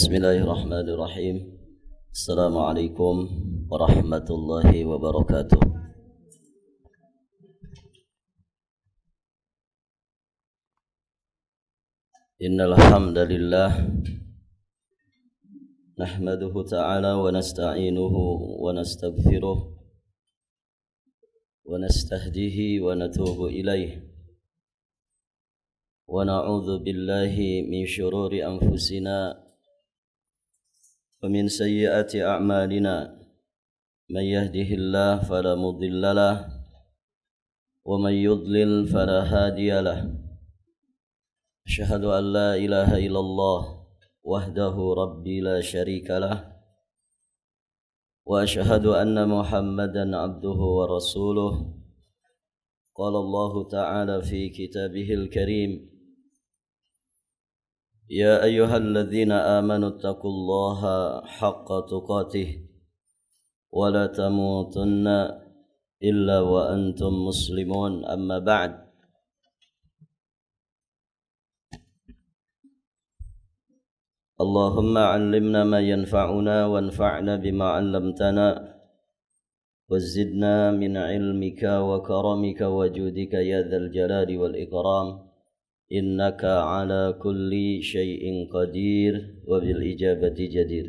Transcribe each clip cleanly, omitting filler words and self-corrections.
Bismillahirrahmanirrahim. Assalamualaikum warahmatullahi wabarakatuh. Innal hamdalillah nahmaduhu ta'ala wa nasta'inuhu wa nastaghfiruh wa nastahdihi wa natubu ilaih wa na'udzu billahi min syururi anfusina ومن سيئات أعمالنا من يهده الله فلا مضل له ومن يضلل فلا هادي له أشهد أن لا إله إلا الله وحده ربي لا شريك له وأشهد أن محمدا عبده ورسوله قال الله تعالى في كتابه الكريم يا أيها الذين آمنوا اتقوا الله حق تقاته ولا تموتن إلا وأنتم مسلمون أما بعد اللهم علمنا ما ينفعنا وانفعنا بما علمتنا وزدنا من علمك وكرمك وجودك يا ذا الجلال والإكرام إنك على كل شيء قدير وبالإجابة جدير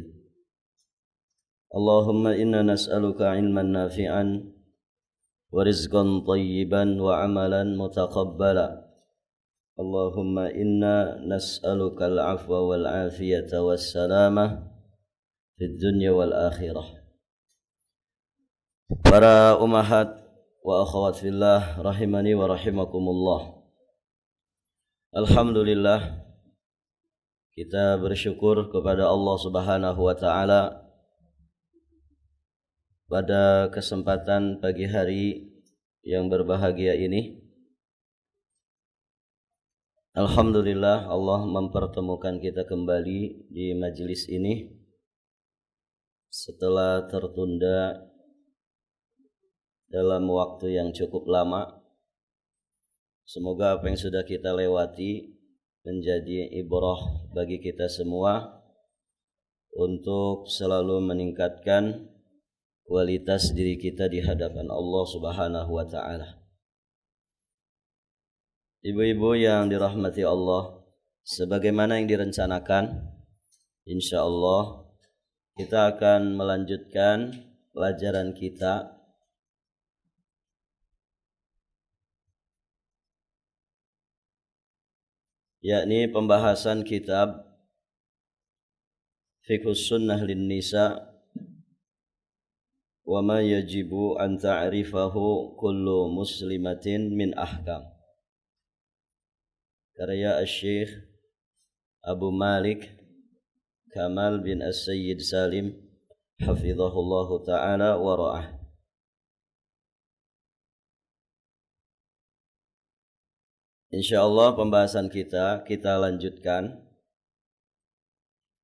اللهم إنا نسألك علما نافعا ورزقا طيبا وعملا متقبلا اللهم إنا نسألك العفو والعافية والسلامة في الدنيا والآخرة. Para umahat wa akhwat fillah rahimani wa rahimakumullah. Alhamdulillah, kita bersyukur kepada Allah Subhanahu wa taala pada kesempatan pagi hari yang berbahagia ini. Alhamdulillah, Allah mempertemukan kita kembali di majelis ini setelah tertunda dalam waktu yang cukup lama. Semoga apa yang sudah kita lewati menjadi ibrah bagi kita semua untuk selalu meningkatkan kualitas diri kita di hadapan Allah Subhanahu wa taala. Ibu-ibu yang dirahmati Allah, sebagaimana yang direncanakan, insyaallah kita akan melanjutkan pelajaran kita yakni pembahasan kitab Fiqhus Sunnah lin Nisa wa ma yajibu an ta'rifahu kullu muslimatin min ahkam, karya Asy-Syaikh Abu Malik Kamal bin As-Sayyid Salim hafizahullahu ta'ala wa ra'ah. Insyaallah pembahasan kita lanjutkan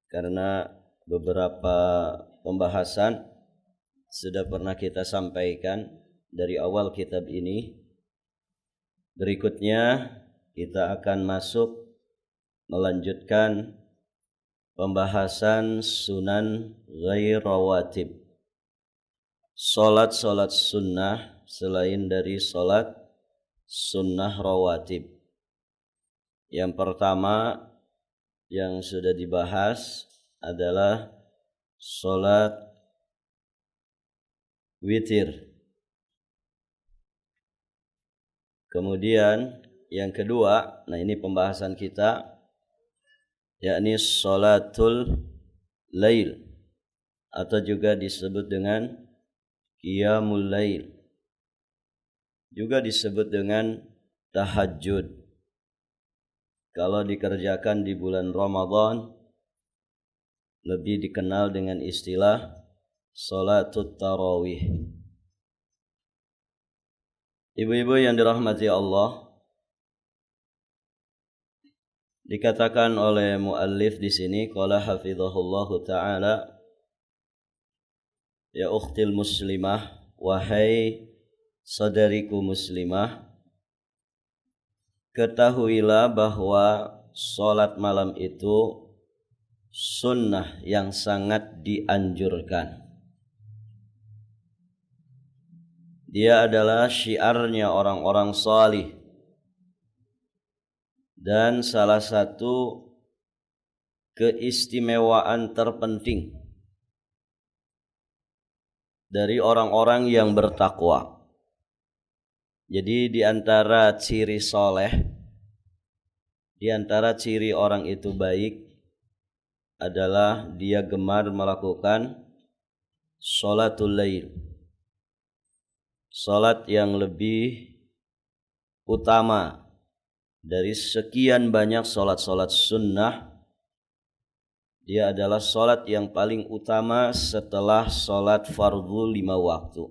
karena beberapa pembahasan sudah pernah kita sampaikan dari awal kitab ini. Berikutnya kita akan masuk melanjutkan pembahasan sunan ghair rawatib, salat sunnah selain dari salat sunnah rawatib. Yang pertama yang sudah dibahas adalah salat witir. Kemudian yang kedua, nah ini pembahasan kita, yakni salatul lail atau juga disebut dengan qiyamul lail, juga disebut dengan tahajud. Kalau dikerjakan di bulan Ramadan lebih dikenal dengan istilah salatut tarawih. Ibu-ibu yang dirahmati Allah, dikatakan oleh muallif di sini, qala hafizahullahu taala, ya ukhtil muslimah, wahai saudariku muslimah, ketahuilah bahwa salat malam itu sunnah yang sangat dianjurkan. Dia adalah syiarnya orang-orang salih dan salah satu keistimewaan terpenting dari orang-orang yang bertakwa. Jadi di antara ciri soleh, di antara ciri orang itu baik adalah dia gemar melakukan sholatul lail, salat yang lebih utama dari sekian banyak salat-salat sunnah. Dia adalah salat yang paling utama setelah salat fardu 5 waktu.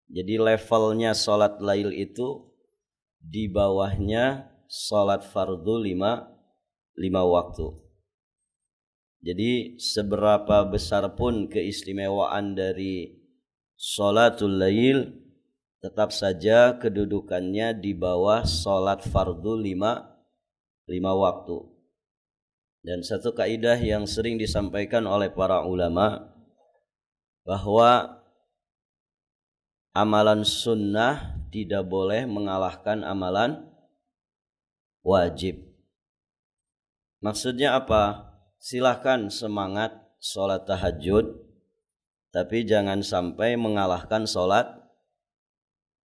Jadi levelnya salat lail itu di bawahnya salat fardu 5 waktu. Jadi seberapa besar pun keistimewaan dari sholatul lail, tetap saja kedudukannya di bawah sholat fardu 5 waktu. Dan satu kaidah yang sering disampaikan oleh para ulama bahwa amalan sunnah tidak boleh mengalahkan amalan wajib. Maksudnya apa? Silahkan semangat sholat tahajud, tapi jangan sampai mengalahkan sholat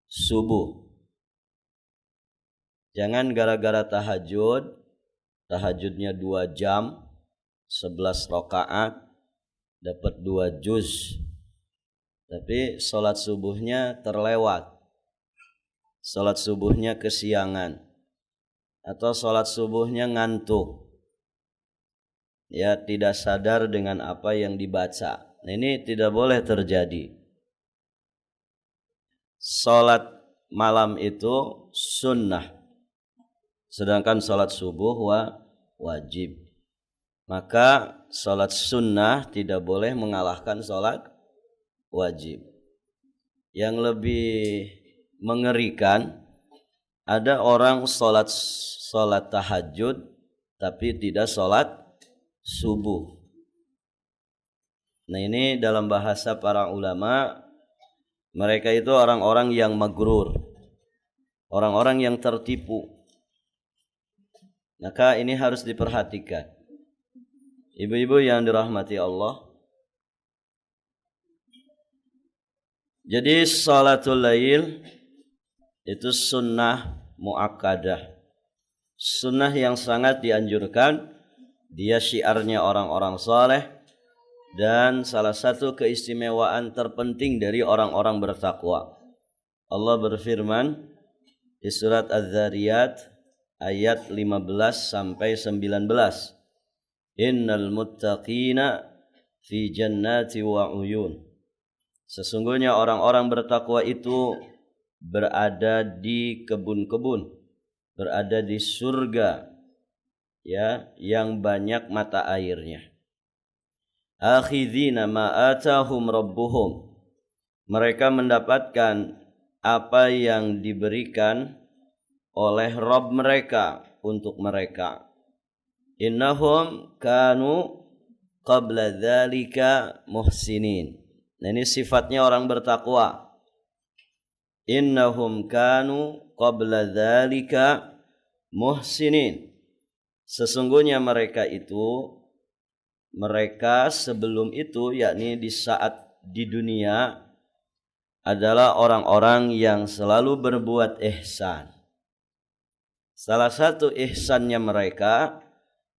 subuh. Jangan gara-gara tahajudnya 2 jam, 11 rakaat, dapat 2 juz, tapi sholat subuhnya terlewat, sholat subuhnya kesiangan, atau sholat subuhnya ngantuk, ya tidak sadar dengan apa yang dibaca. Nah, ini tidak boleh terjadi. Salat malam itu sunnah, sedangkan salat subuh wajib. Maka salat sunnah tidak boleh mengalahkan salat wajib. Yang lebih mengerikan, ada orang salat tahajud tapi tidak salat subuh. Nah, ini dalam bahasa para ulama, mereka itu orang-orang yang magrur, orang-orang yang tertipu. Maka ini harus diperhatikan. Ibu-ibu yang dirahmati Allah. Jadi salatul lail itu sunnah muakkadah, sunnah yang sangat dianjurkan. Dia syiarnya orang-orang saleh dan salah satu keistimewaan terpenting dari orang-orang bertakwa. Allah berfirman di surat Az-Zariyat ayat 15 sampai 19. Innal muttaqina fi jannati wa uyun. Sesungguhnya orang-orang bertakwa itu berada di kebun-kebun, berada di surga, ya, yang banyak mata airnya. Akhidhina ma atahum rabbuhum. Mereka mendapatkan apa yang diberikan oleh Rabb mereka untuk mereka. Innahum kanu qabla dzalika muhsinin. Nah, ini sifatnya orang bertakwa. Innahum kanu qabla dzalika muhsinin. Sesungguhnya mereka sebelum itu, yakni di saat di dunia, adalah orang-orang yang selalu berbuat ihsan. Salah satu ihsannya mereka,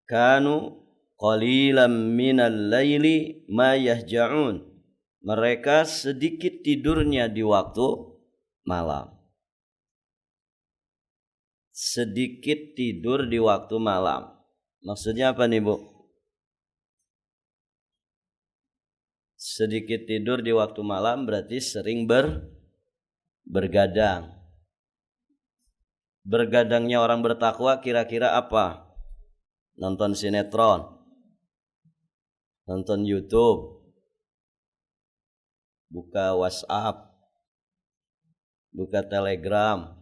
kanu qalilan minal laili ma yahja'un. Mereka sedikit tidurnya di waktu malam. Sedikit tidur di waktu malam. Maksudnya apa nih, Bu? Sedikit tidur di waktu malam berarti sering bergadang. Bergadangnya orang bertakwa kira-kira apa? Nonton sinetron, nonton YouTube, buka WhatsApp, buka Telegram,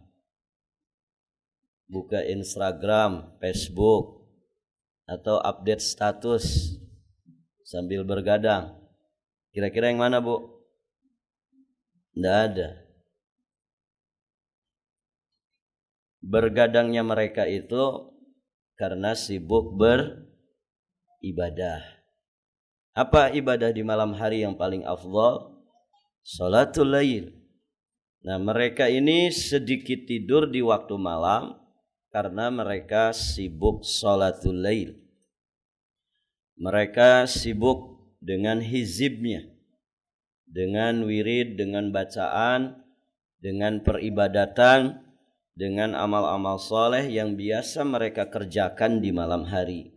buka Instagram, Facebook, atau update status sambil bergadang. Kira-kira yang mana, Bu? Tidak ada. Bergadangnya mereka itu karena sibuk beribadah. Apa ibadah di malam hari yang paling afdal? Salatul lail. Nah, mereka ini sedikit tidur di waktu malam karena mereka sibuk salatul lail. Mereka sibuk dengan hizibnya, dengan wirid, dengan bacaan, dengan peribadatan, dengan amal-amal soleh yang biasa mereka kerjakan di malam hari.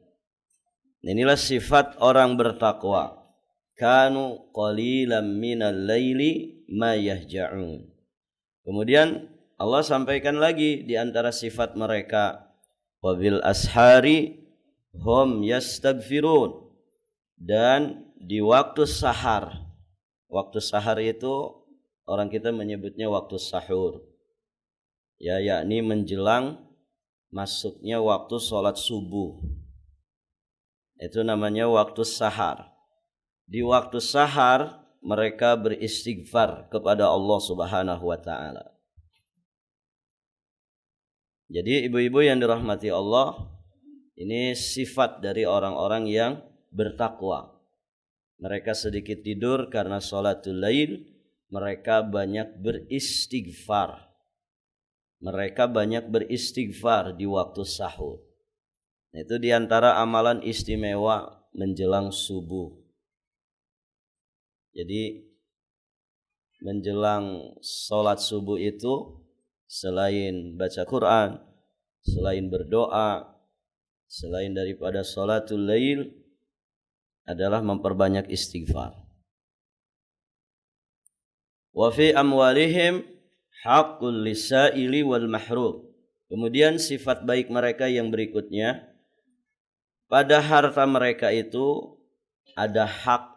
Inilah sifat orang bertakwa. Kanu qalilan minal laili ma yahja'un. Kemudian Allah sampaikan lagi di antara sifat mereka, wabil ashari hum yastaghfirun. Dan di waktu sahar. Waktu sahar itu orang kita menyebutnya waktu sahur. Ya, yakni menjelang masuknya waktu sholat subuh. Itu namanya waktu sahar. Di waktu sahar mereka beristighfar kepada Allah Subhanahu wa taala. Jadi ibu-ibu yang dirahmati Allah, ini sifat dari orang-orang yang bertakwa. Mereka sedikit tidur karena sholatul lail, mereka banyak beristighfar. Mereka banyak beristighfar di waktu sahur. Itu diantara amalan istimewa menjelang subuh. Jadi menjelang sholat subuh itu selain baca Quran, selain berdoa, selain daripada sholatul lail adalah memperbanyak istighfar. Wa fi amwalihim haqqul lisaili wal mahrum. Kemudian sifat baik mereka yang berikutnya, pada harta mereka itu ada hak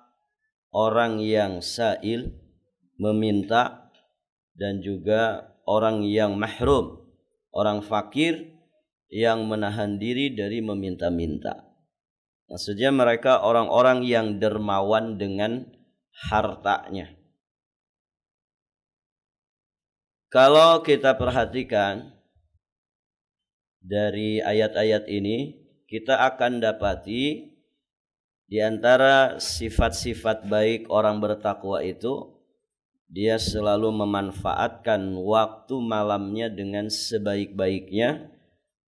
orang yang sa'il, meminta, dan juga orang yang mahrum, orang fakir yang menahan diri dari meminta-minta. Maksudnya mereka orang-orang yang dermawan dengan hartanya. Kalau kita perhatikan dari ayat-ayat ini, kita akan dapati di antara sifat-sifat baik orang bertakwa itu, dia selalu memanfaatkan waktu malamnya dengan sebaik-baiknya,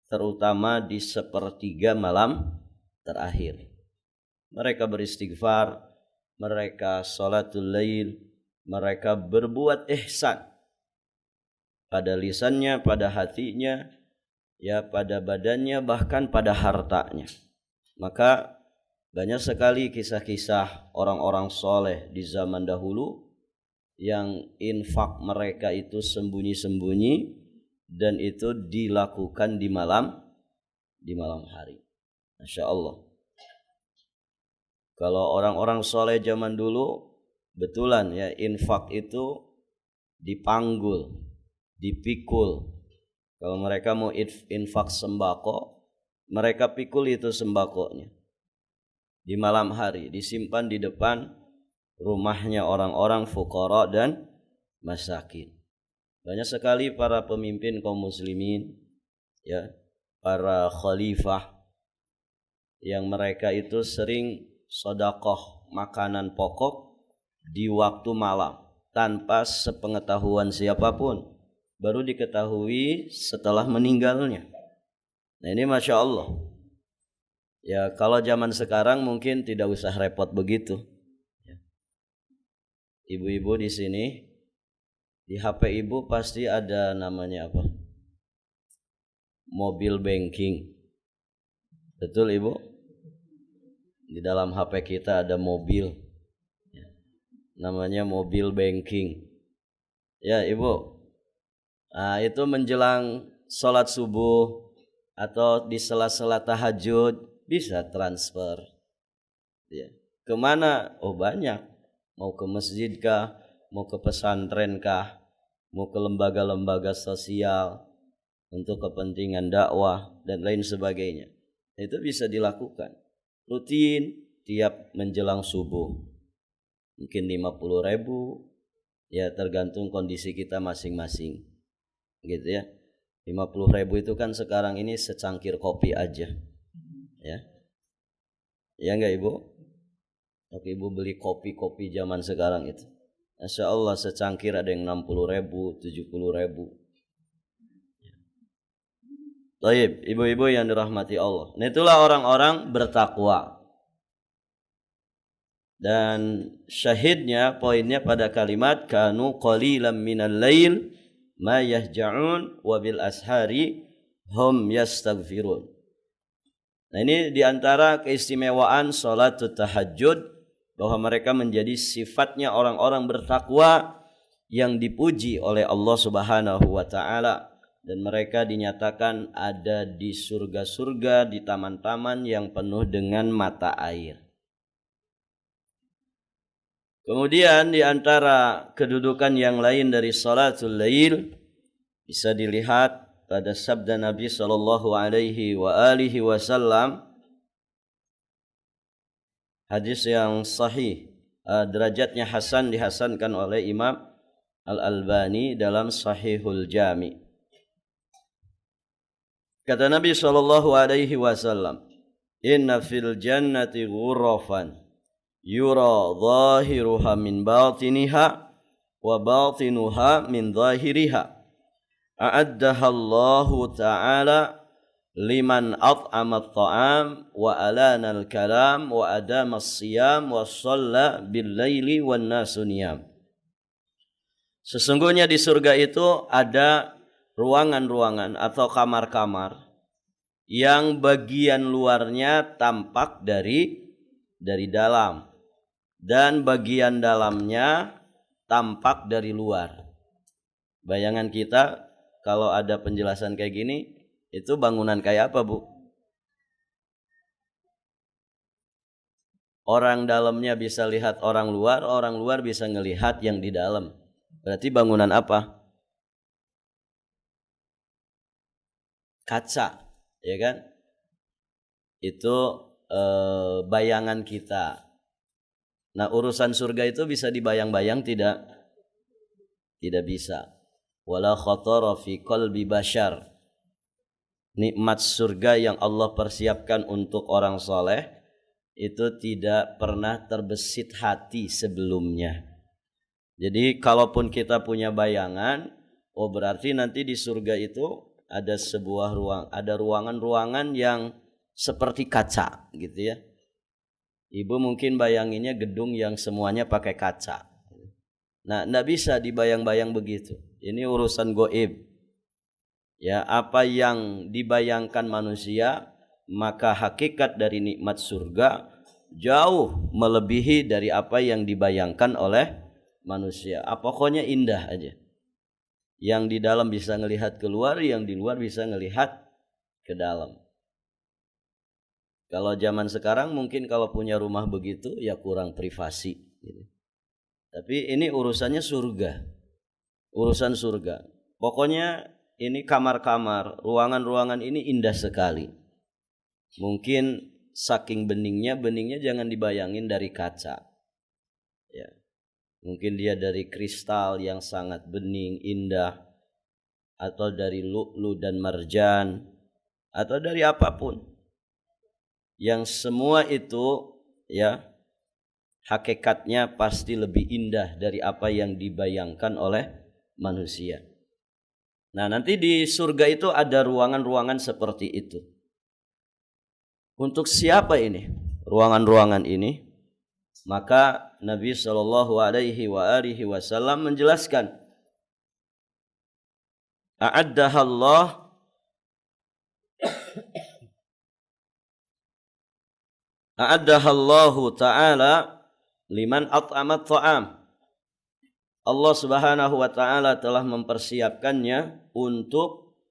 terutama di sepertiga malam terakhir. Mereka beristighfar, mereka sholatul lail, mereka berbuat ihsan pada lisannya, pada hatinya, ya pada badannya, bahkan pada hartanya. Maka banyak sekali kisah-kisah orang-orang soleh di zaman dahulu yang infak mereka itu sembunyi-sembunyi dan itu dilakukan di malam hari. Masya Allah. Kalau orang-orang soleh zaman dulu, betulan ya, infak itu dipanggul, dipikul. Kalau mereka mau infak sembako, mereka pikul itu sembakonya di malam hari, disimpan di depan rumahnya orang-orang fuqara dan masakin. Banyak sekali para pemimpin kaum muslimin, ya, para khalifah, yang mereka itu sering sedekah makanan pokok di waktu malam tanpa sepengetahuan siapapun, baru diketahui setelah meninggalnya. Nah ini Masya Allah. Ya kalau zaman sekarang mungkin tidak usah repot begitu. Ibu-ibu di sini, di HP ibu pasti ada namanya apa? Mobil banking. Betul ibu? Di dalam HP kita ada mobil, namanya mobil banking. Ya ibu. Nah itu menjelang sholat subuh atau di sela-sela tahajud bisa transfer. Ya. Kemana? Oh banyak. Mau ke masjid kah? Mau ke pesantren kah? Mau ke lembaga-lembaga sosial untuk kepentingan dakwah dan lain sebagainya. Itu bisa dilakukan rutin tiap menjelang subuh. Mungkin 50.000, ya tergantung kondisi kita masing-masing. Gitu ya. 50.000 itu kan sekarang ini secangkir kopi aja. Ya. Ya enggak Ibu? Oke, Ibu beli kopi-kopi zaman sekarang itu. Masya Allah secangkir ada yang 60.000, 70.000. Baik, ibu-ibu yang dirahmati Allah. Nah, itulah orang-orang bertakwa. Dan syahidnya, poinnya pada kalimat kanu qalilan minal lail ma yahja'un wa bil ashari hum yastaghfirun. Nah, ini diantara keistimewaan salatut tahajud, bahwa mereka menjadi sifatnya orang-orang bertakwa yang dipuji oleh Allah Subhanahu wa taala. Dan mereka dinyatakan ada di surga-surga, di taman-taman yang penuh dengan mata air. Kemudian di antara kedudukan yang lain dari salatul lail bisa dilihat pada sabda Nabi sallallahu alaihi wasallam, hadis yang sahih, derajatnya hasan, dihasankan oleh Imam Al-Albani dalam Sahihul Jami'. Kata Nabi sallallahu alaihi wasallam, "Inna fil jannati ghurafan yura zahiruha min batiniha wa batinuha min zahiriha. A'addaha Allahu ta'ala liman at'ama at-ta'am wa alana al-kalam wa adama as-siyam wa shalla bil-laili wan nasu niyam." Sesungguhnya di surga itu ada ruangan-ruangan atau kamar-kamar yang bagian luarnya tampak dari dalam dan bagian dalamnya tampak dari luar. Bayangan kita kalau ada penjelasan kayak gini, itu bangunan kayak apa, Bu? Orang dalamnya bisa lihat orang luar bisa ngelihat yang di dalam. Berarti bangunan apa? Kaca, ya kan? Itu bayangan kita. Nah, urusan surga itu bisa dibayang-bayang tidak? Tidak bisa. Wala khatara fi qalbi bashar. Nikmat surga yang Allah persiapkan untuk orang soleh itu tidak pernah terbesit hati sebelumnya. Jadi kalaupun kita punya bayangan, oh berarti nanti di surga itu ada sebuah ruangan-ruangan yang seperti kaca gitu ya. Ibu mungkin bayanginnya gedung yang semuanya pakai kaca. Nah, enggak bisa dibayang-bayang begitu. Ini urusan gaib. Ya, apa yang dibayangkan manusia, maka hakikat dari nikmat surga jauh melebihi dari apa yang dibayangkan oleh manusia. Pokoknya indah aja. Yang di dalam bisa ngelihat keluar, yang di luar bisa ngelihat ke dalam. Kalau zaman sekarang mungkin kalau punya rumah begitu ya kurang privasi gitu. Tapi ini urusannya surga. Urusan surga. Pokoknya ini kamar-kamar, ruangan-ruangan ini indah sekali. Mungkin saking beningnya jangan dibayangin dari kaca. Ya. Mungkin dia dari kristal yang sangat bening, indah, atau dari lu'lu dan marjan, atau dari apapun. Yang semua itu ya hakikatnya pasti lebih indah dari apa yang dibayangkan oleh manusia. Nah, nanti di surga itu ada ruangan-ruangan seperti itu. Untuk siapa ini? Ruangan-ruangan ini? Maka Nabi sallallahu alaihi wasallam menjelaskan, a'addahallahu ta'ala liman at'amat ta'am. Allah Subhanahu wa taala telah mempersiapkannya untuk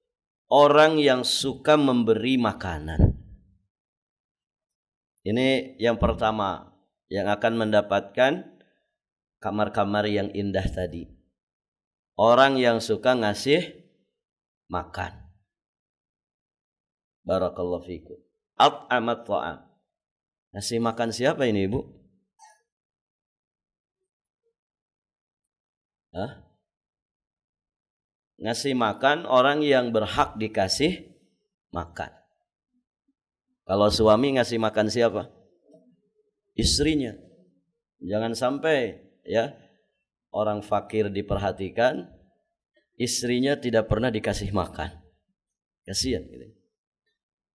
orang yang suka memberi makanan. Ini yang pertama yang akan mendapatkan kamar-kamar yang indah tadi. Orang yang suka ngasih makan. Barakallahu fikum. At'amat ta'am. Ngasih makan siapa ini, Ibu? Hah? Ngasih makan orang yang berhak dikasih makan. Kalau suami ngasih makan siapa? Istrinya. Jangan sampai ya orang fakir diperhatikan, istrinya tidak pernah dikasih makan. Kasihan gitu.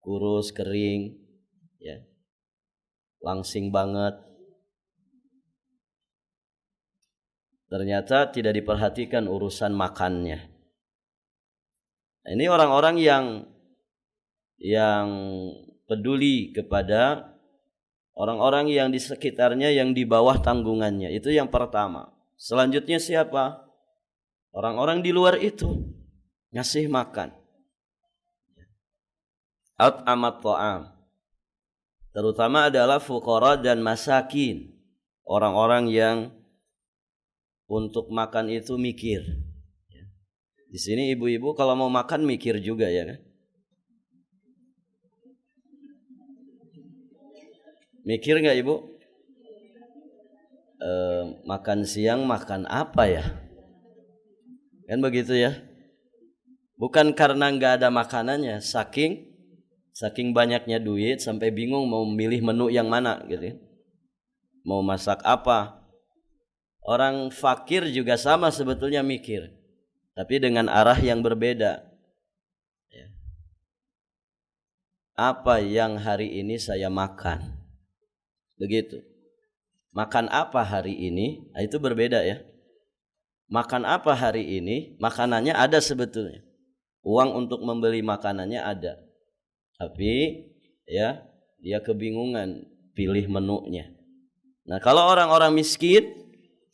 Kurus, kering, ya. Langsing banget. Ternyata tidak diperhatikan urusan makannya. Ini orang-orang yang peduli kepada orang-orang yang di sekitarnya yang di bawah tanggungannya. Itu yang pertama. Selanjutnya siapa? Orang-orang di luar itu ngasih makan. At'amat ta'am. Terutama adalah fuqara dan masakin. Orang-orang yang untuk makan itu mikir. Di sini ibu-ibu kalau mau makan mikir juga ya kan? Mikir nggak ibu? Makan siang makan apa ya? Kan begitu ya? Bukan karena nggak ada makanannya, saking banyaknya duit sampai bingung mau memilih menu yang mana gitu ya. Mau masak apa? Orang fakir juga sama sebetulnya mikir, tapi dengan arah yang berbeda. Ya. Apa yang hari ini saya makan? Begitu. Makan apa hari ini? Nah, itu berbeda ya. Makan apa hari ini? Makanannya ada sebetulnya. Uang untuk membeli makanannya ada. Tapi ya dia kebingungan pilih menunya. Nah, kalau orang-orang miskin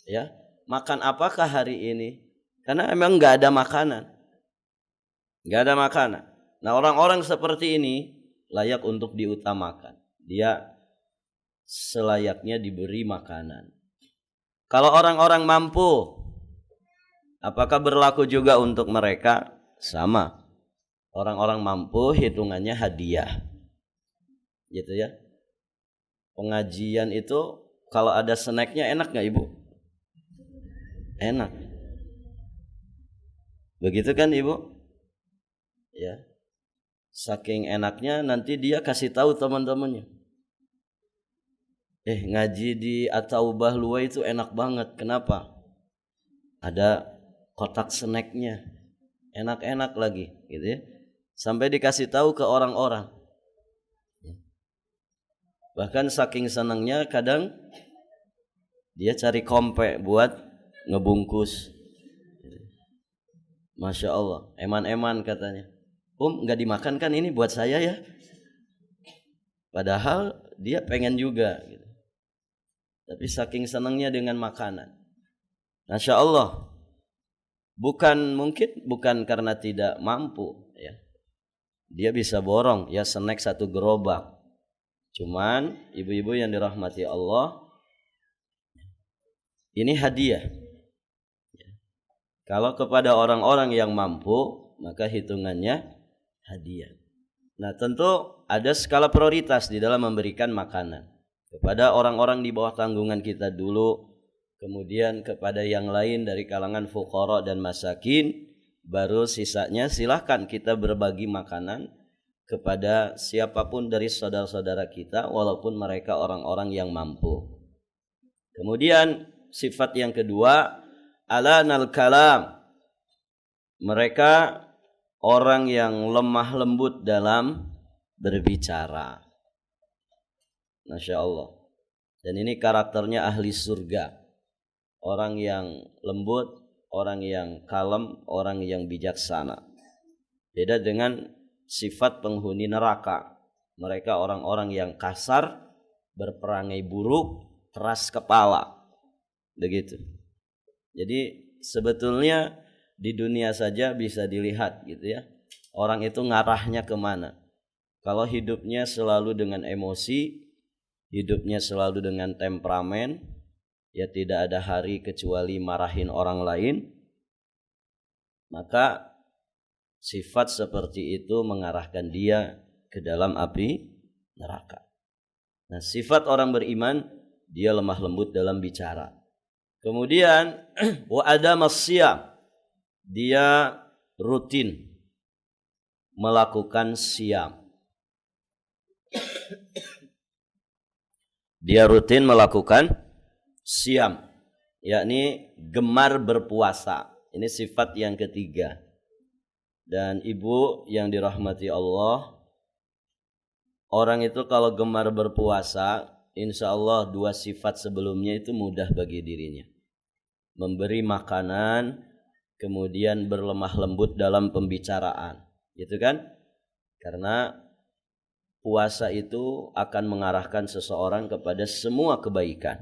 ya, makan apakah hari ini? Karena emang nggak ada makanan. Nggak ada makanan. Nah, orang-orang seperti ini layak untuk diutamakan. Dia selayaknya diberi makanan. Kalau orang-orang mampu, apakah berlaku juga untuk mereka? Sama. Orang-orang mampu hitungannya hadiah. Gitu ya. Pengajian itu kalau ada snacknya enak gak ibu? Enak. Begitu kan ibu? Ya. Saking enaknya nanti dia kasih tahu teman-temannya. Ngaji di At-Taubah Luwai itu enak banget. Kenapa? Ada kotak snacknya. Enak-enak lagi gitu ya. Sampai dikasih tahu ke orang-orang. Bahkan saking senangnya kadang dia cari kompek buat ngebungkus. Masya Allah, eman-eman katanya. Gak dimakan kan ini buat saya ya. Padahal dia pengen juga gitu. Tapi saking senangnya dengan makanan. Masya Allah. Bukan karena tidak mampu ya. Dia bisa borong ya snack 1 gerobak. Cuman ibu-ibu yang dirahmati Allah, ini hadiah. Kalau kepada orang-orang yang mampu, maka hitungannya hadiah. Nah, tentu ada skala prioritas di dalam memberikan makanan. Kepada orang-orang di bawah tanggungan kita dulu, kemudian kepada yang lain dari kalangan fuqara dan masakin, baru sisanya silahkan kita berbagi makanan kepada siapapun dari saudara-saudara kita walaupun mereka orang-orang yang mampu. Kemudian sifat yang kedua, alanal kalam. Mereka orang yang lemah lembut dalam berbicara. Masya Allah. Dan ini karakternya ahli surga. Orang yang lembut, orang yang kalem, orang yang bijaksana. Beda dengan sifat penghuni neraka. Mereka orang-orang yang kasar, berperangai buruk, keras kepala. Begitu. Jadi sebetulnya di dunia saja bisa dilihat gitu ya. Orang itu ngarahnya kemana. Kalau hidupnya selalu dengan emosi, hidupnya selalu dengan temperamen, ya tidak ada hari kecuali marahin orang lain, maka sifat seperti itu mengarahkan dia ke dalam api neraka. Nah, sifat orang beriman, dia lemah lembut dalam bicara. Kemudian wa adamas siyam, dia rutin melakukan siam. Dia rutin melakukan siam, yakni gemar berpuasa. Ini sifat yang ketiga. Dan ibu yang dirahmati Allah, orang itu kalau gemar berpuasa, insya Allah dua sifat sebelumnya itu mudah bagi dirinya. Memberi makanan, kemudian berlemah lembut dalam pembicaraan. Gitu kan? Karena puasa itu akan mengarahkan seseorang kepada semua kebaikan.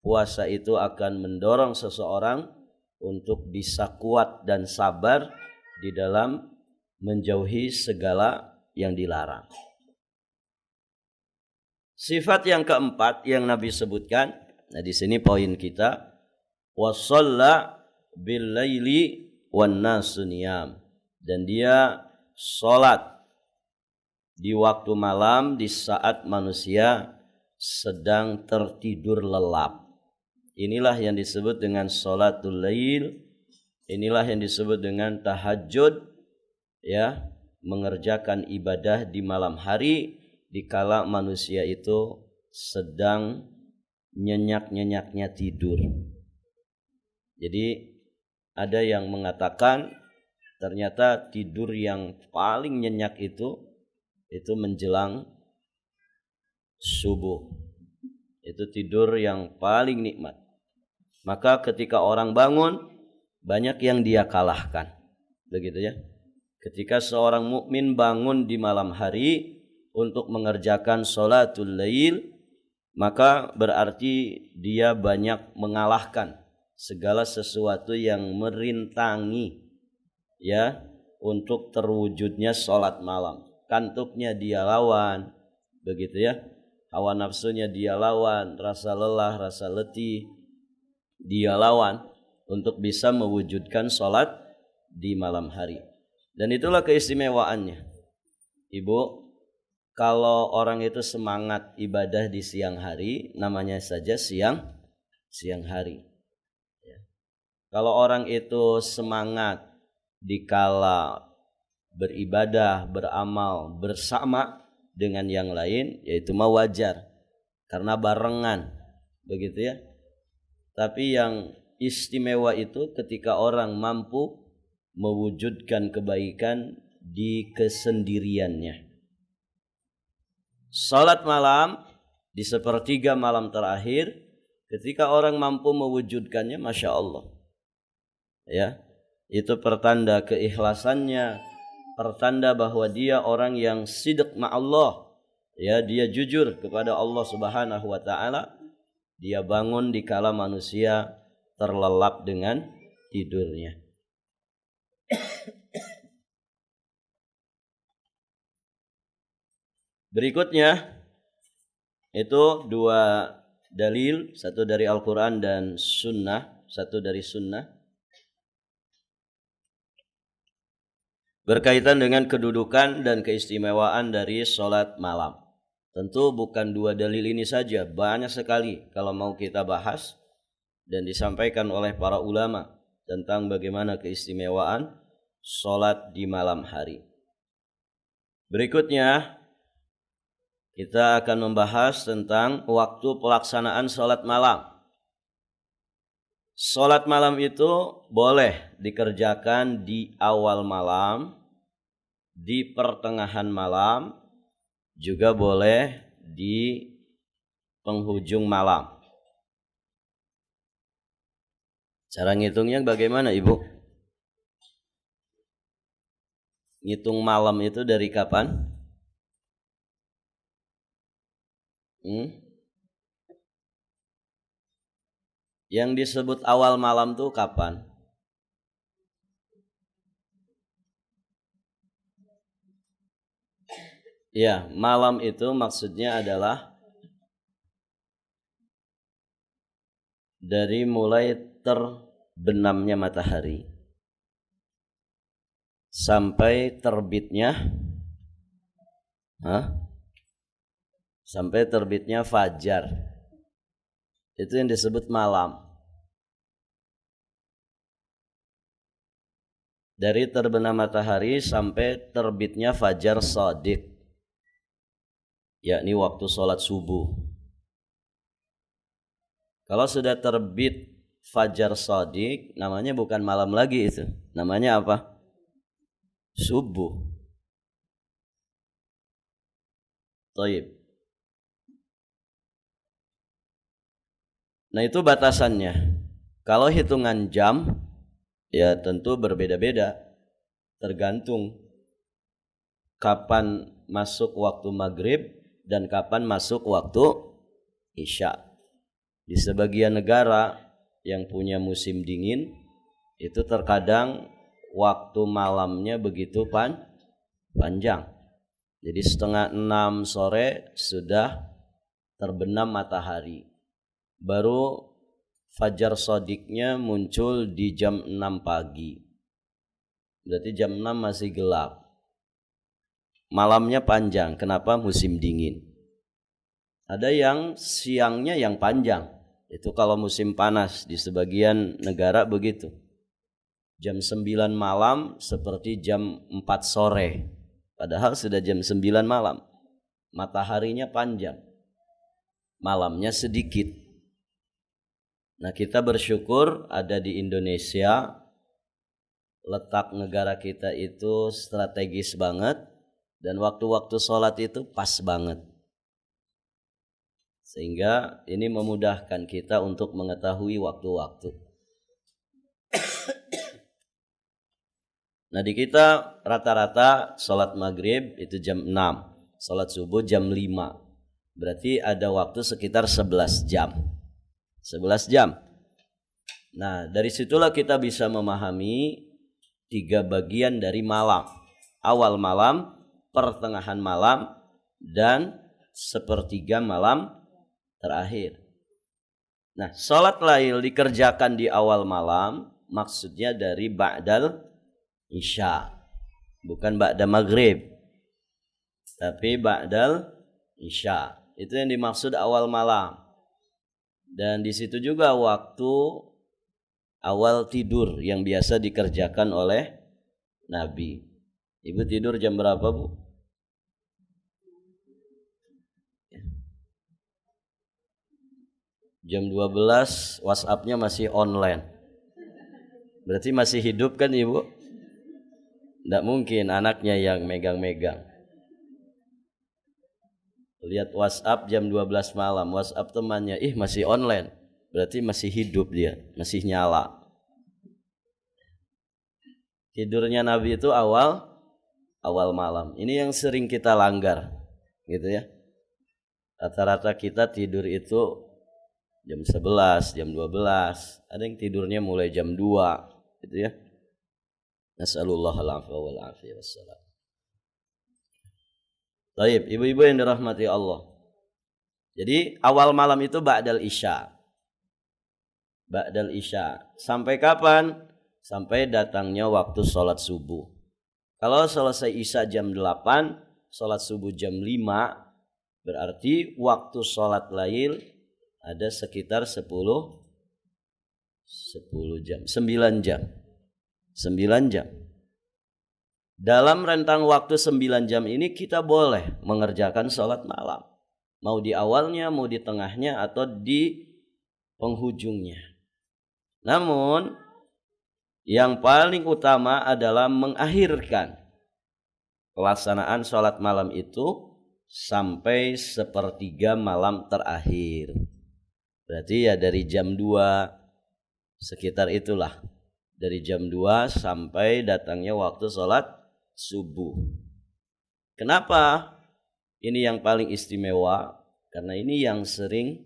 Puasa itu akan mendorong seseorang untuk bisa kuat dan sabar di dalam menjauhi segala yang dilarang. Sifat yang keempat yang Nabi sebutkan, nah di sini poin kita, wasalla bil laili wan nasu niyam, dan dia salat di waktu malam di saat manusia sedang tertidur lelap. Inilah yang disebut dengan salatul lail, inilah yang disebut dengan tahajud, ya, mengerjakan ibadah di malam hari dikala manusia itu sedang nyenyak-nyenyaknya tidur. Jadi ada yang mengatakan ternyata tidur yang paling nyenyak itu menjelang subuh. Itu tidur yang paling nikmat. Maka ketika orang bangun, banyak yang dia kalahkan. Begitu ya. Ketika seorang mukmin bangun di malam hari untuk mengerjakan sholatul lail, maka berarti dia banyak mengalahkan segala sesuatu yang merintangi, ya, untuk terwujudnya sholat malam. Kantuknya dia lawan, begitu ya. Hawa nafsunya dia lawan, rasa lelah, rasa letih dia lawan untuk bisa mewujudkan sholat di malam hari. Dan itulah keistimewaannya. Ibu, kalau orang itu semangat ibadah di siang hari, namanya saja siang hari. Ya. Kalau orang itu semangat dikala beribadah, beramal bersama dengan yang lain, yaitu mah wajar karena barengan, begitu ya. Tapi yang istimewa itu ketika orang mampu mewujudkan kebaikan di kesendiriannya. Salat malam di sepertiga malam terakhir, ketika orang mampu mewujudkannya, Masya Allah, ya, itu pertanda keikhlasannya, pertanda bahwa dia orang yang sidq ma'allah, ya, dia jujur kepada Allah Subhanahu wa ta'ala. Dia bangun di kala manusia terlelap dengan tidurnya. Berikutnya itu dua dalil, satu dari Al-Quran dan Sunnah, satu dari Sunnah, berkaitan dengan kedudukan dan keistimewaan dari sholat malam. Tentu bukan dua dalil ini saja, banyak sekali kalau mau kita bahas dan disampaikan oleh para ulama tentang bagaimana keistimewaan sholat di malam hari. Berikutnya kita akan membahas tentang waktu pelaksanaan sholat malam. Sholat malam itu boleh dikerjakan di awal malam, di pertengahan malam, juga boleh di penghujung malam. Cara ngitungnya bagaimana, Ibu? Ngitung malam itu dari kapan? Yang disebut awal malam tuh kapan? Ya, malam itu maksudnya adalah dari mulai terbenamnya matahari sampai terbitnya sampai terbitnya fajar. Itu yang disebut malam. Dari terbenam matahari sampai terbitnya fajar shadiq, yakni waktu sholat subuh. Kalau sudah terbit fajar shadiq, namanya bukan malam lagi itu. Namanya apa? Subuh. Thayyib. Nah, itu batasannya. Kalau hitungan jam, ya tentu berbeda-beda. Tergantung kapan masuk waktu maghrib dan kapan masuk waktu isya. Di sebagian negara yang punya musim dingin, itu terkadang waktu malamnya begitu panjang. Jadi 5:30 sore sudah terbenam matahari. Baru fajar shadiqnya muncul di jam 6 pagi. Berarti jam 6 masih gelap. Malamnya panjang. Kenapa? Musim dingin. Ada yang siangnya yang panjang. Itu kalau musim panas. Di sebagian negara begitu. Jam 9 malam seperti jam 4 sore. Padahal sudah jam 9 malam. Mataharinya panjang. Malamnya sedikit. Nah, kita bersyukur ada di Indonesia. Letak negara kita itu strategis banget. Dan waktu-waktu sholat itu pas banget. Sehingga ini memudahkan kita untuk mengetahui waktu-waktu. Nah, di kita rata-rata sholat maghrib itu jam 6. Sholat subuh jam 5. Berarti ada waktu sekitar 11 jam. 11 jam. Nah, dari situlah kita bisa memahami 3 bagian dari malam. Awal malam, pertengahan malam, dan sepertiga malam terakhir. Nah, sholat lail dikerjakan di awal malam, maksudnya dari ba'dal isya. Bukan ba'da maghrib, tapi ba'dal isya. Itu yang dimaksud awal malam. Dan di situ juga waktu awal tidur yang biasa dikerjakan oleh Nabi. Ibu tidur jam berapa, Bu? Jam 12, WhatsApp-nya masih online. Berarti masih hidup kan, Ibu? Tidak mungkin anaknya yang megang-megang. Lihat WhatsApp jam 12 malam, WhatsApp temannya, masih online. Berarti masih hidup dia, masih nyala. Tidurnya Nabi itu awal malam. Ini yang sering kita langgar, gitu ya. Rata-rata kita tidur itu jam 11, jam 12. Ada yang tidurnya mulai jam 2, gitu ya. Nas'alullahal afwa wal afiyah wassalam. Baik, ibu-ibu yang dirahmati Allah. Jadi awal malam itu ba'dal isya. Ba'dal isya. Sampai kapan? Sampai datangnya waktu sholat subuh. Kalau selesai isya jam 8, sholat subuh jam 5, berarti waktu sholat lail ada sekitar 10 jam, 9 jam. 9 jam. Dalam rentang waktu 9 jam ini kita boleh mengerjakan sholat malam. Mau di awalnya, mau di tengahnya, atau di penghujungnya. Namun, yang paling utama adalah mengakhirkan pelaksanaan sholat malam itu sampai sepertiga malam terakhir. Berarti ya dari jam 2, sekitar itulah. Dari jam 2 sampai datangnya waktu sholat subuh. Kenapa? Ini yang paling istimewa, karena ini yang sering,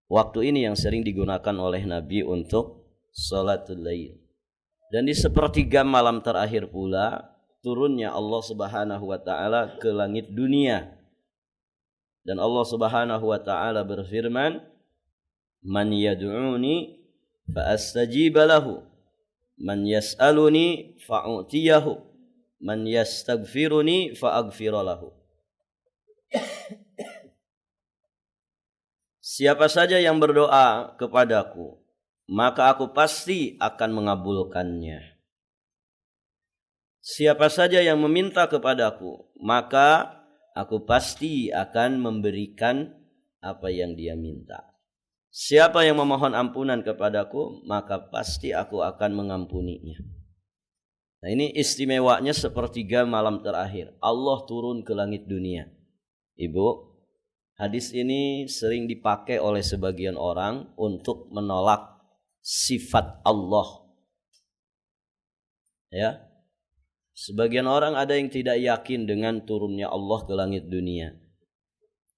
waktu ini yang sering digunakan oleh Nabi untuk sholatul lail. Dan di sepertiga malam terakhir pula turunnya Allah Subhanahu wa taala ke langit dunia. Dan Allah Subhanahu wa taala berfirman, "Man yad'uni fa astajiba lahu, man yas'aluni fa'utiyahu, man yastaghfiruni fa'aghfir lahu." Siapa saja yang berdoa kepadaku, maka aku pasti akan mengabulkannya. Siapa saja yang meminta kepadaku, maka aku pasti akan memberikan apa yang dia minta. Siapa yang memohon ampunan kepadaku, maka pasti aku akan mengampuninya. Nah, ini istimewanya sepertiga malam terakhir. Allah turun ke langit dunia. Ibu, hadis ini sering dipakai oleh sebagian orang untuk menolak sifat Allah. Ya. Sebagian orang ada yang tidak yakin dengan turunnya Allah ke langit dunia.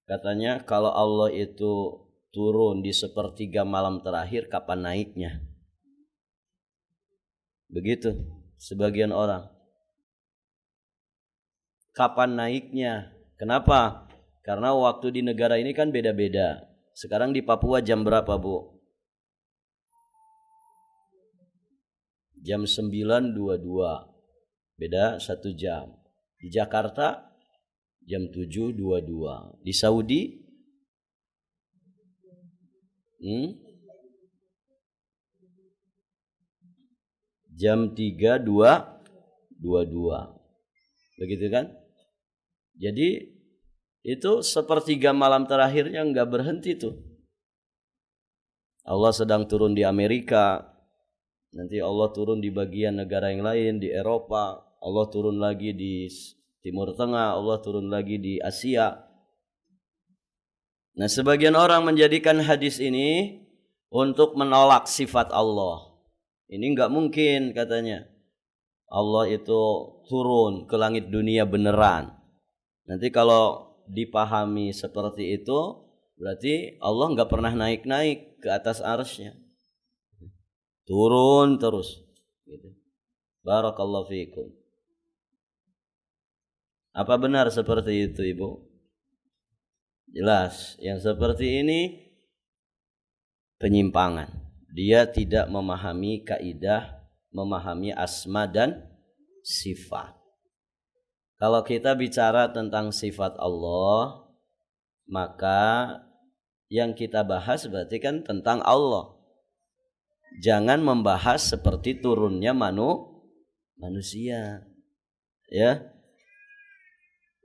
Katanya kalau Allah itu turun di sepertiga malam terakhir, kapan naiknya? Begitu sebagian orang. Kapan naiknya? Kenapa? Karena waktu di negara ini kan beda-beda. Sekarang di Papua jam berapa, Bu? Jam 9.22. Beda 1 jam. Di Jakarta jam 7.22. Di Saudi jam 3.22. Begitu kan? Jadi itu sepertiga malam terakhirnya enggak berhenti tuh. Allah sedang turun di Amerika. Nanti Allah turun di bagian negara yang lain, di Eropa. Allah turun lagi di Timur Tengah. Allah turun lagi di Asia. Nah, sebagian orang menjadikan hadis ini untuk menolak sifat Allah. Ini enggak mungkin katanya. Allah itu turun ke langit dunia beneran. Nanti kalau dipahami seperti itu, berarti Allah enggak pernah naik-naik ke atas arsy-Nya. Turun terus. Barakallahu fiikum. Apa benar seperti itu, Ibu? Jelas, yang seperti ini penyimpangan. Dia tidak memahami kaidah, memahami asma dan sifat. Kalau kita bicara tentang sifat Allah, maka yang kita bahas berarti kan tentang Allah. Jangan membahas seperti turunnya manusia. Ya.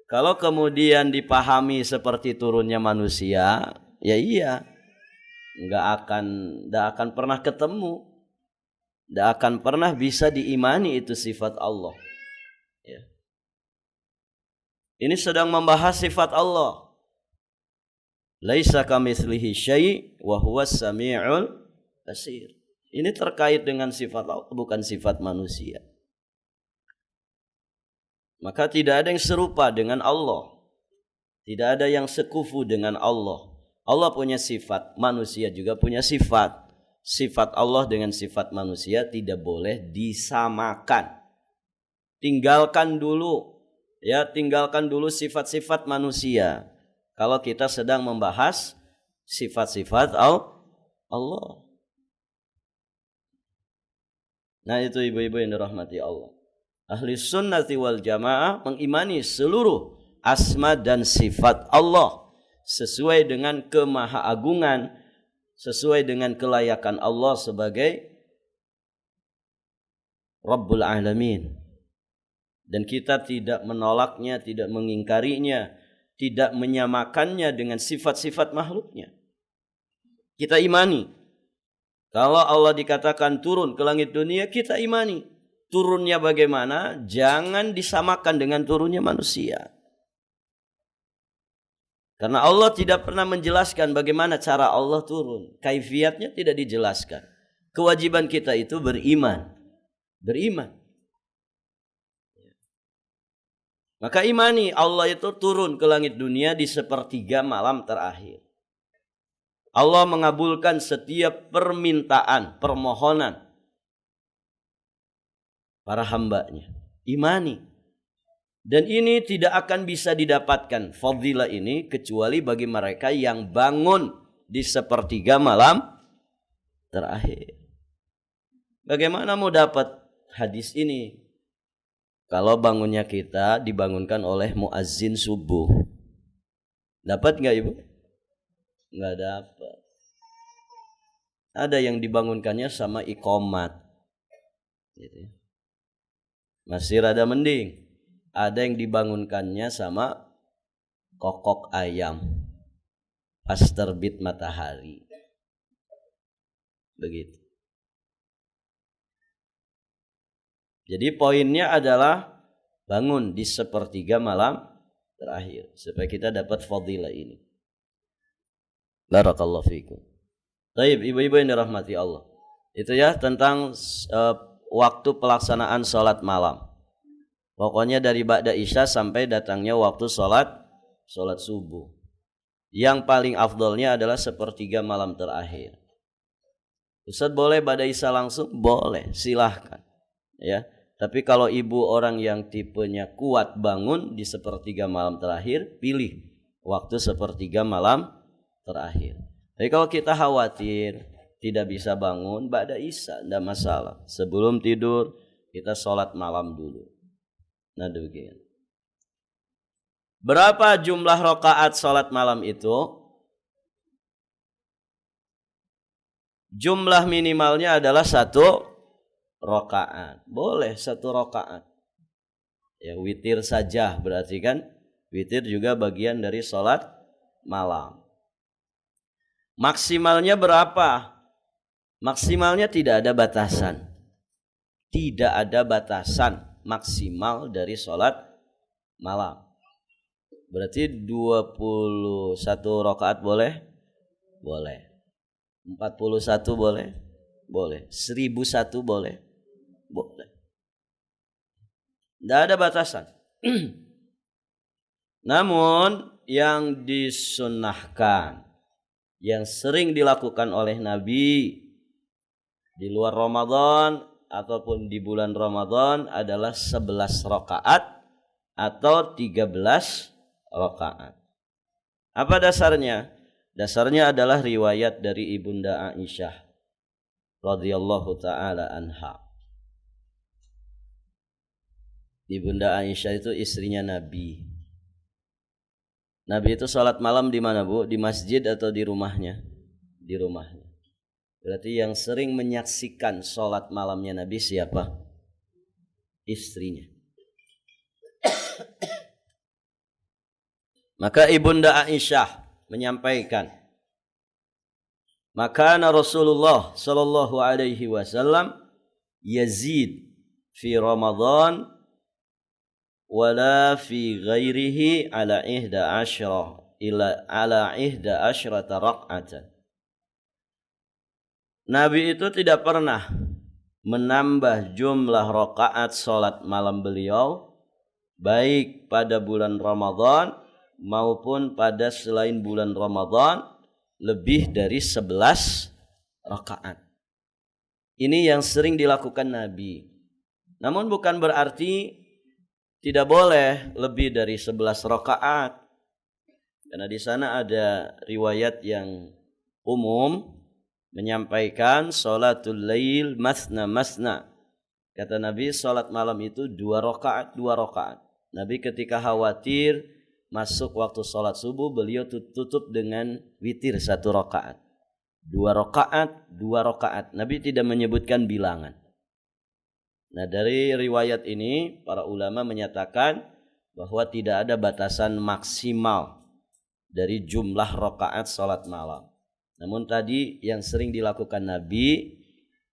Kalau kemudian dipahami seperti turunnya manusia, ya iya. Enggak akan pernah ketemu. Enggak akan pernah bisa diimani itu sifat Allah. Ya. Ini sedang membahas sifat Allah. Laisa kamitslihi syai' wa huwas samiul basir. Ini terkait dengan sifat Allah, bukan sifat manusia. Maka tidak ada yang serupa dengan Allah. Tidak ada yang sekufu dengan Allah. Allah punya sifat, manusia juga punya sifat. Sifat Allah dengan sifat manusia tidak boleh disamakan. Tinggalkan dulu sifat-sifat manusia. Kalau kita sedang membahas sifat-sifat Allah. Nah, itu ibu-ibu yang dirahmati Allah. Ahli sunnati wal jamaah mengimani seluruh asma dan sifat Allah sesuai dengan kemahaagungan, sesuai dengan kelayakan Allah sebagai Rabbul Alamin. Dan kita tidak menolaknya, tidak mengingkarinya, tidak menyamakannya dengan sifat-sifat makhluknya. Kita imani. Kalau Allah dikatakan turun ke langit dunia, kita imani. Turunnya bagaimana? Jangan disamakan dengan turunnya manusia. Karena Allah tidak pernah menjelaskan bagaimana cara Allah turun. Kaifiatnya tidak dijelaskan. Kewajiban kita itu beriman. Maka imani Allah itu turun ke langit dunia di sepertiga malam terakhir. Allah mengabulkan setiap permintaan, permohonan para hambanya. Imani. Dan ini tidak akan bisa didapatkan fadilah ini kecuali bagi mereka yang bangun di sepertiga malam terakhir. Bagaimana mau dapat hadis ini? Kalau bangunnya kita dibangunkan oleh muazzin subuh. Dapat enggak, Ibu? Nggak dapat. Ada yang dibangunkannya sama iqomat. Gitu. Masih rada mending. Ada yang dibangunkannya sama kokok ayam pas terbit matahari. Begitu. Jadi poinnya adalah bangun di sepertiga malam terakhir supaya kita dapat fadilah ini. Barakallahu fiikum. Baik, ibu-ibu yang dirahmati Allah. Itu ya tentang waktu pelaksanaan sholat malam. Pokoknya dari ba'da isya sampai datangnya waktu sholat subuh. Yang paling afdolnya adalah sepertiga malam terakhir. Ustaz boleh ba'da isya langsung? Boleh, silahkan. Ya. Tapi kalau ibu orang yang tipenya kuat bangun di sepertiga malam terakhir, pilih waktu sepertiga malam terakhir. Tapi kalau kita khawatir tidak bisa bangun ba'da isya, tidak masalah. Sebelum tidur kita sholat malam dulu. Nah demikian. Berapa jumlah rakaat sholat malam itu? Jumlah minimalnya adalah 1 rakaat. Boleh 1 rakaat. Ya witir saja berarti kan witir juga bagian dari sholat malam. Maksimalnya berapa? Maksimalnya tidak ada batasan. Tidak ada batasan maksimal dari sholat malam. Berarti 21 rakaat boleh? Boleh. 41 boleh? Boleh. 1001 boleh? Boleh. Tidak ada batasan. Namun yang disunnahkan, yang sering dilakukan oleh Nabi di luar Ramadan ataupun di bulan Ramadan adalah 11 rakaat atau 13 rakaat. Apa dasarnya? Dasarnya adalah riwayat dari Ibunda Aisyah radhiyallahu taala anha. Ibunda Aisyah itu istrinya Nabi. Nabi itu salat malam di mana, Bu? Di masjid atau di rumahnya? Di rumahnya. Berarti yang sering menyaksikan salat malamnya Nabi siapa? Istrinya. Maka Ibunda Aisyah menyampaikan, maka Rasulullah sallallahu alaihi wasallam yazid fi Ramadan wala fi ghairihi ala 11 ila ala 11 rak'atan. Nabi itu tidak pernah menambah jumlah rakaat salat malam beliau baik pada bulan Ramadan maupun pada selain bulan Ramadan lebih dari 11 rakaat. Ini yang sering dilakukan Nabi. Namun bukan berarti tidak boleh lebih dari 11 rakaat. Karena di sana ada riwayat yang umum menyampaikan salatul lail masna masna. Kata Nabi salat malam itu 2 rakaat, 2 rakaat. Nabi ketika khawatir masuk waktu salat subuh beliau tutup dengan witir 1 rakaat. 2 rakaat, 2 rakaat. Nabi tidak menyebutkan bilangan. Nah dari riwayat ini para ulama menyatakan bahwa tidak ada batasan maksimal dari jumlah rakaat salat malam. Namun tadi yang sering dilakukan Nabi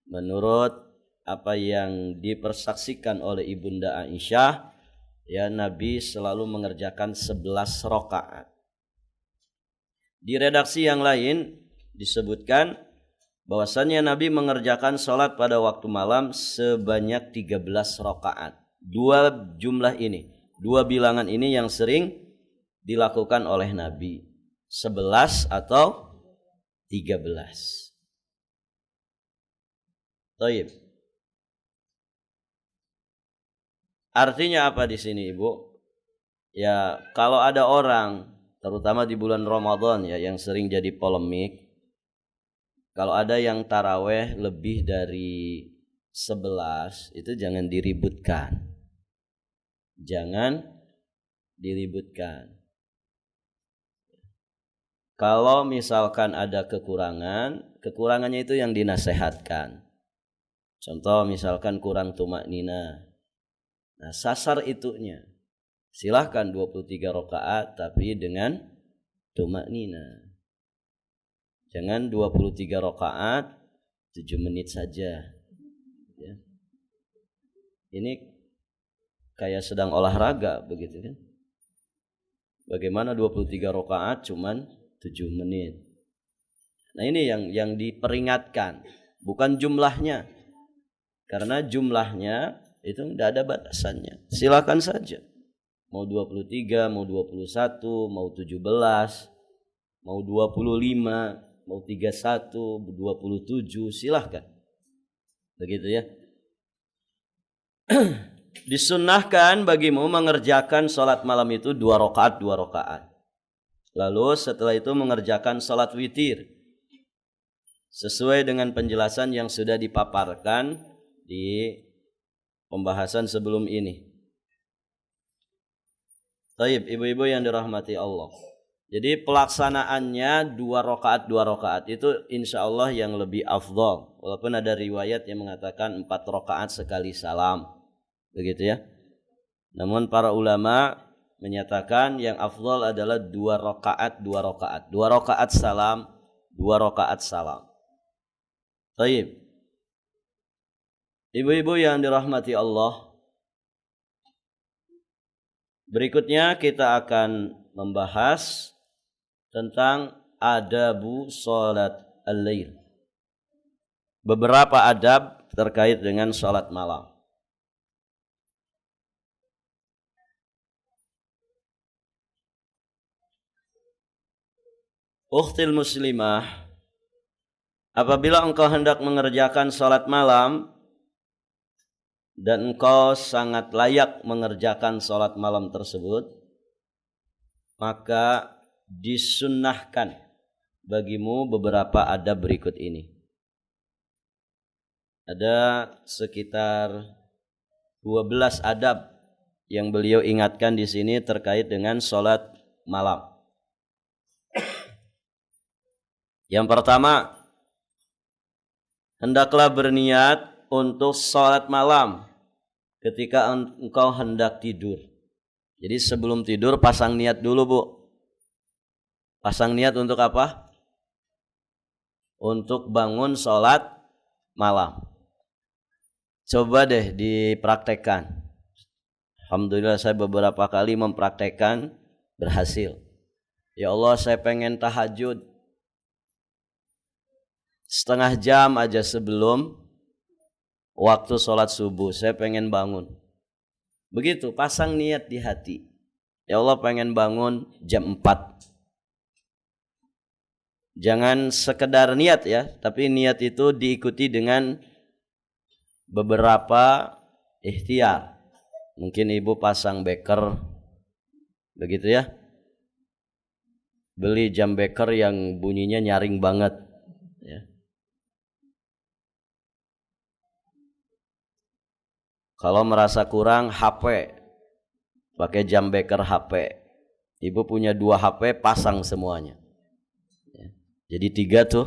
menurut apa yang dipersaksikan oleh Ibunda Aisyah, ya Nabi selalu mengerjakan 11 rakaat. Di redaksi yang lain disebutkan bahwasannya Nabi mengerjakan sholat pada waktu malam sebanyak 13 rakaat. 2 jumlah ini, 2 bilangan ini yang sering dilakukan oleh Nabi. 11 atau 13. Taib. Artinya apa di sini, Ibu? Ya, kalau ada orang terutama di bulan Ramadan ya yang sering jadi polemik, kalau ada yang taraweh lebih dari 11 itu jangan diributkan. Jangan diributkan. Kalau misalkan ada kekurangannya itu yang dinasehatkan. Contoh misalkan kurang tumaknina. Nah, sasar itunya. Silahkan 23 rakaat tapi dengan tumaknina. Jangan 23 rakaat 7 menit saja. Ya. Ini kayak sedang olahraga begitu kan. Bagaimana 23 rakaat cuman 7 menit. Nah, ini yang diperingatkan, bukan jumlahnya. Karena jumlahnya itu tidak ada batasannya. Silakan saja. Mau 23, mau 21, mau 17, mau 25, mau 31, 27, silahkan. Begitu ya. Disunnahkan bagimu mengerjakan sholat malam itu 2 rakaat. Lalu setelah itu mengerjakan sholat witir. Sesuai dengan penjelasan yang sudah dipaparkan di pembahasan sebelum ini. Taib, ibu-ibu yang dirahmati Allah. Jadi pelaksanaannya 2 rakaat itu insya Allah yang lebih afdal. Walaupun ada riwayat yang mengatakan 4 rakaat sekali salam. Begitu ya. Namun para ulama menyatakan yang afdal adalah 2 rakaat. 2 rakaat salam, 2 rakaat salam. Taib. Ibu-ibu yang dirahmati Allah. Berikutnya kita akan membahas tentang adabu salat al-lail. Beberapa adab terkait dengan salat malam. Ukhtil muslimah, apabila engkau hendak mengerjakan salat malam dan engkau sangat layak mengerjakan salat malam tersebut, maka disunnahkan bagimu beberapa adab berikut ini. Ada sekitar 12 adab yang beliau ingatkan di sini terkait dengan salat malam. Yang pertama, hendaklah berniat untuk salat malam ketika engkau hendak tidur. Jadi sebelum tidur pasang niat dulu, Bu. Pasang niat untuk apa? Untuk bangun salat malam. Coba deh dipraktekkan. Alhamdulillah saya beberapa kali mempraktekkan, berhasil. Ya Allah, saya pengen tahajud. Setengah jam aja sebelum waktu sholat subuh saya pengen bangun. Begitu, pasang niat di hati. Ya Allah, pengen bangun jam 4. Jangan sekedar niat ya, tapi niat itu diikuti dengan beberapa ikhtiar. Mungkin ibu pasang beker, begitu ya. Beli jam beker yang bunyinya nyaring banget ya. Kalau merasa kurang HP, pakai jam beker HP. Ibu punya 2 HP, pasang semuanya. Jadi 3 tuh.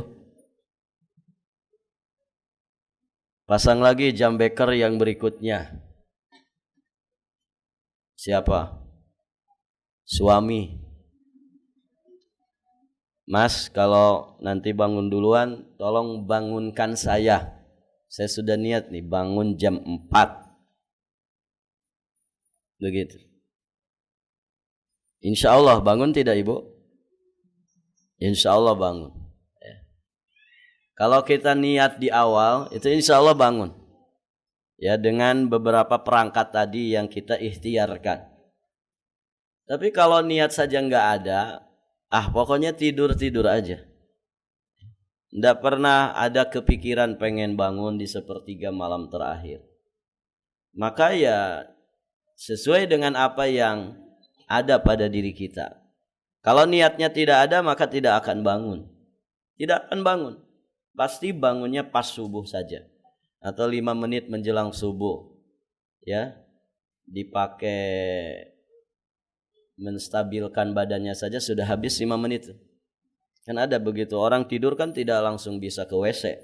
Pasang lagi jam beker yang berikutnya. Siapa? Suami. Mas, kalau nanti bangun duluan, tolong bangunkan saya. Saya sudah niat nih bangun jam 4. Begitu. Insya Allah bangun tidak ibu? Insya Allah bangun. Kalau kita niat di awal, itu insya Allah bangun. Ya, dengan beberapa perangkat tadi yang kita ikhtiarkan. Tapi kalau niat saja nggak ada, pokoknya tidur aja. Nggak pernah ada kepikiran pengen bangun di sepertiga malam terakhir. Maka ya sesuai dengan apa yang ada pada diri kita. Kalau niatnya tidak ada, maka tidak akan bangun. Tidak akan bangun. Pasti bangunnya pas subuh saja. Atau 5 menit menjelang subuh. Ya, dipakai menstabilkan badannya saja sudah habis 5 menit. Kan ada begitu, orang tidur kan tidak langsung bisa ke WC.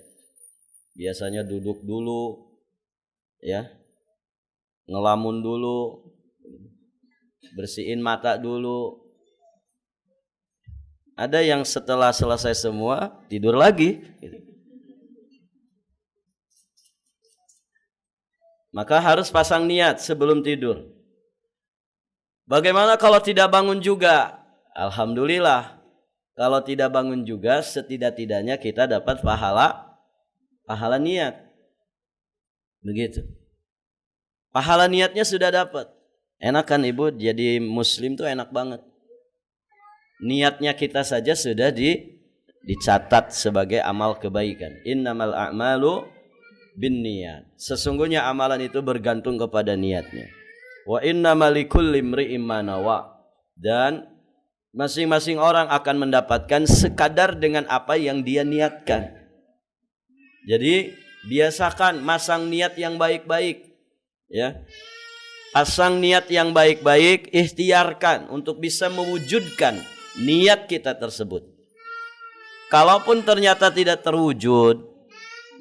Biasanya duduk dulu, ya, ngelamun dulu, bersihin mata dulu. Ada yang setelah selesai semua tidur lagi. Maka harus pasang niat sebelum tidur. Bagaimana kalau tidak bangun juga? Alhamdulillah. Kalau tidak bangun juga, setidak-tidaknya kita dapat pahala niat. Begitu. Pahala niatnya sudah dapat. Enak kan ibu, jadi muslim tuh enak banget. Niatnya kita saja sudah dicatat sebagai amal kebaikan. Innamal a'malu binniyat. Sesungguhnya amalan itu bergantung kepada niatnya. Wa innamal likulli imri'in ma nawa. Dan masing-masing orang akan mendapatkan sekadar dengan apa yang dia niatkan. Jadi biasakan masang niat yang baik-baik, ya. Pasang niat yang baik-baik, ikhtiarkan untuk bisa mewujudkan niat kita tersebut. Kalaupun ternyata tidak terwujud,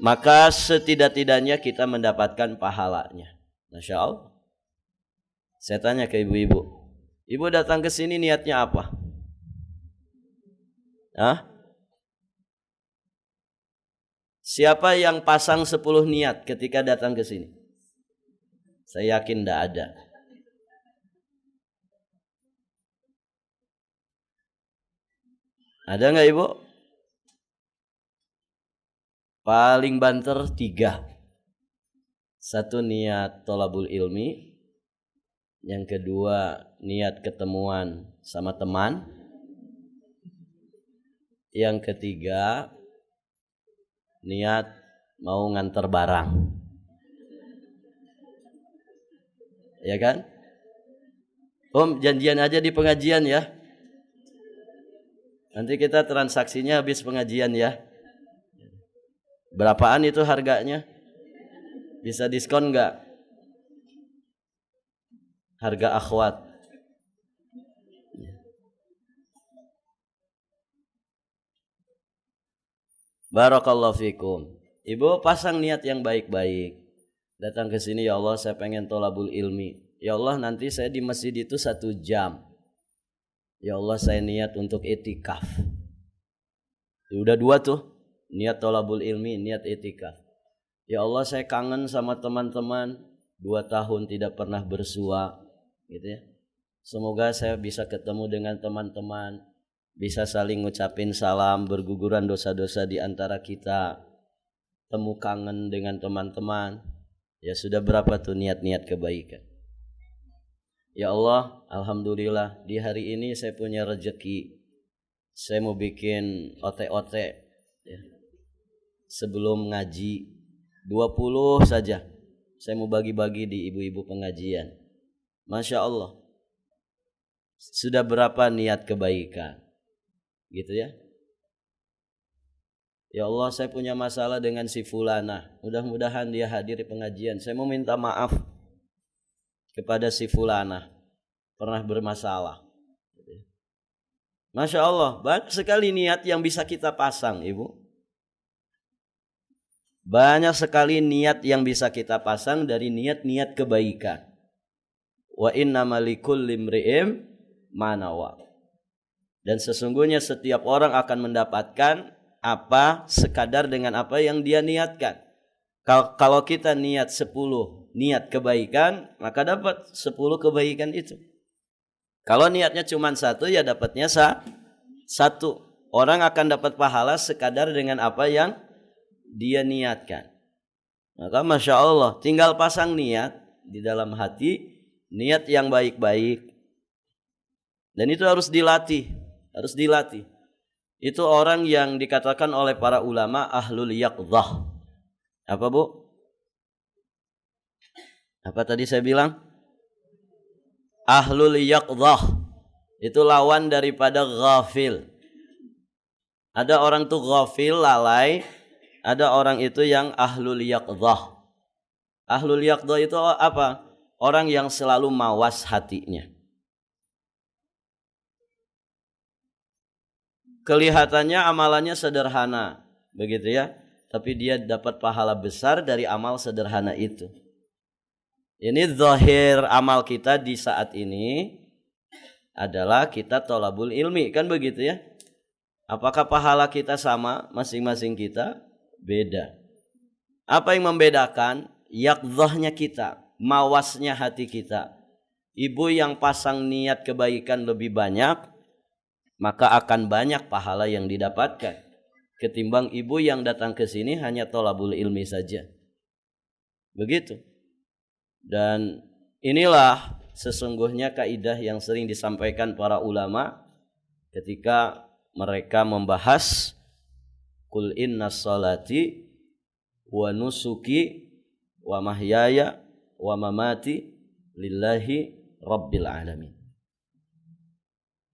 maka setidak-tidaknya kita mendapatkan pahalanya. Masya Allah. Saya tanya ke ibu-ibu, ibu datang ke sini niatnya apa? Hah? Siapa yang pasang 10 niat ketika datang ke sini? Saya yakin tidak ada. Ada nggak ibu? Paling banter 3. Satu niat tolabul ilmi. Yang kedua niat ketemuan sama teman. Yang ketiga niat mau nganter barang. Ya kan? Om, janjian aja di pengajian ya. Nanti kita transaksinya habis pengajian ya. Berapaan itu harganya? Bisa diskon nggak? Harga akhwat. Barakallahu fikum. Ibu pasang niat yang baik-baik. Datang ke sini, ya Allah saya pengen tolabul ilmi. Ya Allah nanti saya di masjid itu 1 jam. Ya Allah saya niat untuk itikaf. Udah 2 tuh. Niat tolabul ilmi, niat itikaf. Ya Allah saya kangen sama teman-teman. 2 tahun tidak pernah bersua. Gitu ya. Semoga saya bisa ketemu dengan teman-teman. Bisa saling ngucapin salam, berguguran dosa-dosa di antara kita. Temu kangen dengan teman-teman. Ya sudah berapa tuh niat-niat kebaikan. Ya Allah, alhamdulillah di hari ini saya punya rezeki. Saya mau bikin ote-ote ya. Sebelum ngaji 20 saja. Saya mau bagi-bagi di ibu-ibu pengajian. Masya Allah. Sudah berapa niat kebaikan. Gitu ya. Ya Allah saya punya masalah dengan si fulana. Mudah-mudahan dia hadir di pengajian. Saya mau minta maaf kepada si fulana. Pernah bermasalah. Masya Allah. Banyak sekali niat yang bisa kita pasang ibu. Banyak sekali niat yang bisa kita pasang dari niat-niat kebaikan. Wa innamal likulli imri'in ma nawa. Dan sesungguhnya setiap orang akan mendapatkan apa sekadar dengan apa yang dia niatkan. Kalau kita niat 10 niat kebaikan, maka dapat 10 kebaikan itu. Kalau niatnya cuma 1 ya dapatnya 1. Orang akan dapat pahala sekadar dengan apa yang dia niatkan. Maka Masya Allah tinggal pasang niat di dalam hati, niat yang baik-baik. Dan itu harus dilatih. Harus dilatih. Itu orang yang dikatakan oleh para ulama ahlul yaqdzah. Apa bu? Apa tadi saya bilang? Ahlul yaqdzah. Itu lawan daripada ghafil. Ada orang tuh ghafil, lalai. Ada orang itu yang ahlul yaqdzah. Ahlul yaqdzah itu apa? Orang yang selalu mawas hatinya. kelihatannya amalannya sederhana, begitu ya, tapi dia dapat pahala besar dari amal sederhana itu. Ini zahir amal kita di saat ini adalah kita thalabul ilmi, kan begitu ya. Apakah pahala kita sama? Masing-masing kita beda. Apa yang membedakan? Yaqdhahnya kita, mawasnya hati kita. Ibu yang pasang niat kebaikan lebih banyak, maka akan banyak pahala yang didapatkan ketimbang ibu yang datang ke sini hanya thalabul ilmi saja. Begitu. Dan inilah sesungguhnya kaidah yang sering disampaikan para ulama ketika mereka membahas qul inna sholati wa nusuki wa mahyaya wa mamati lillahi rabbil alamin.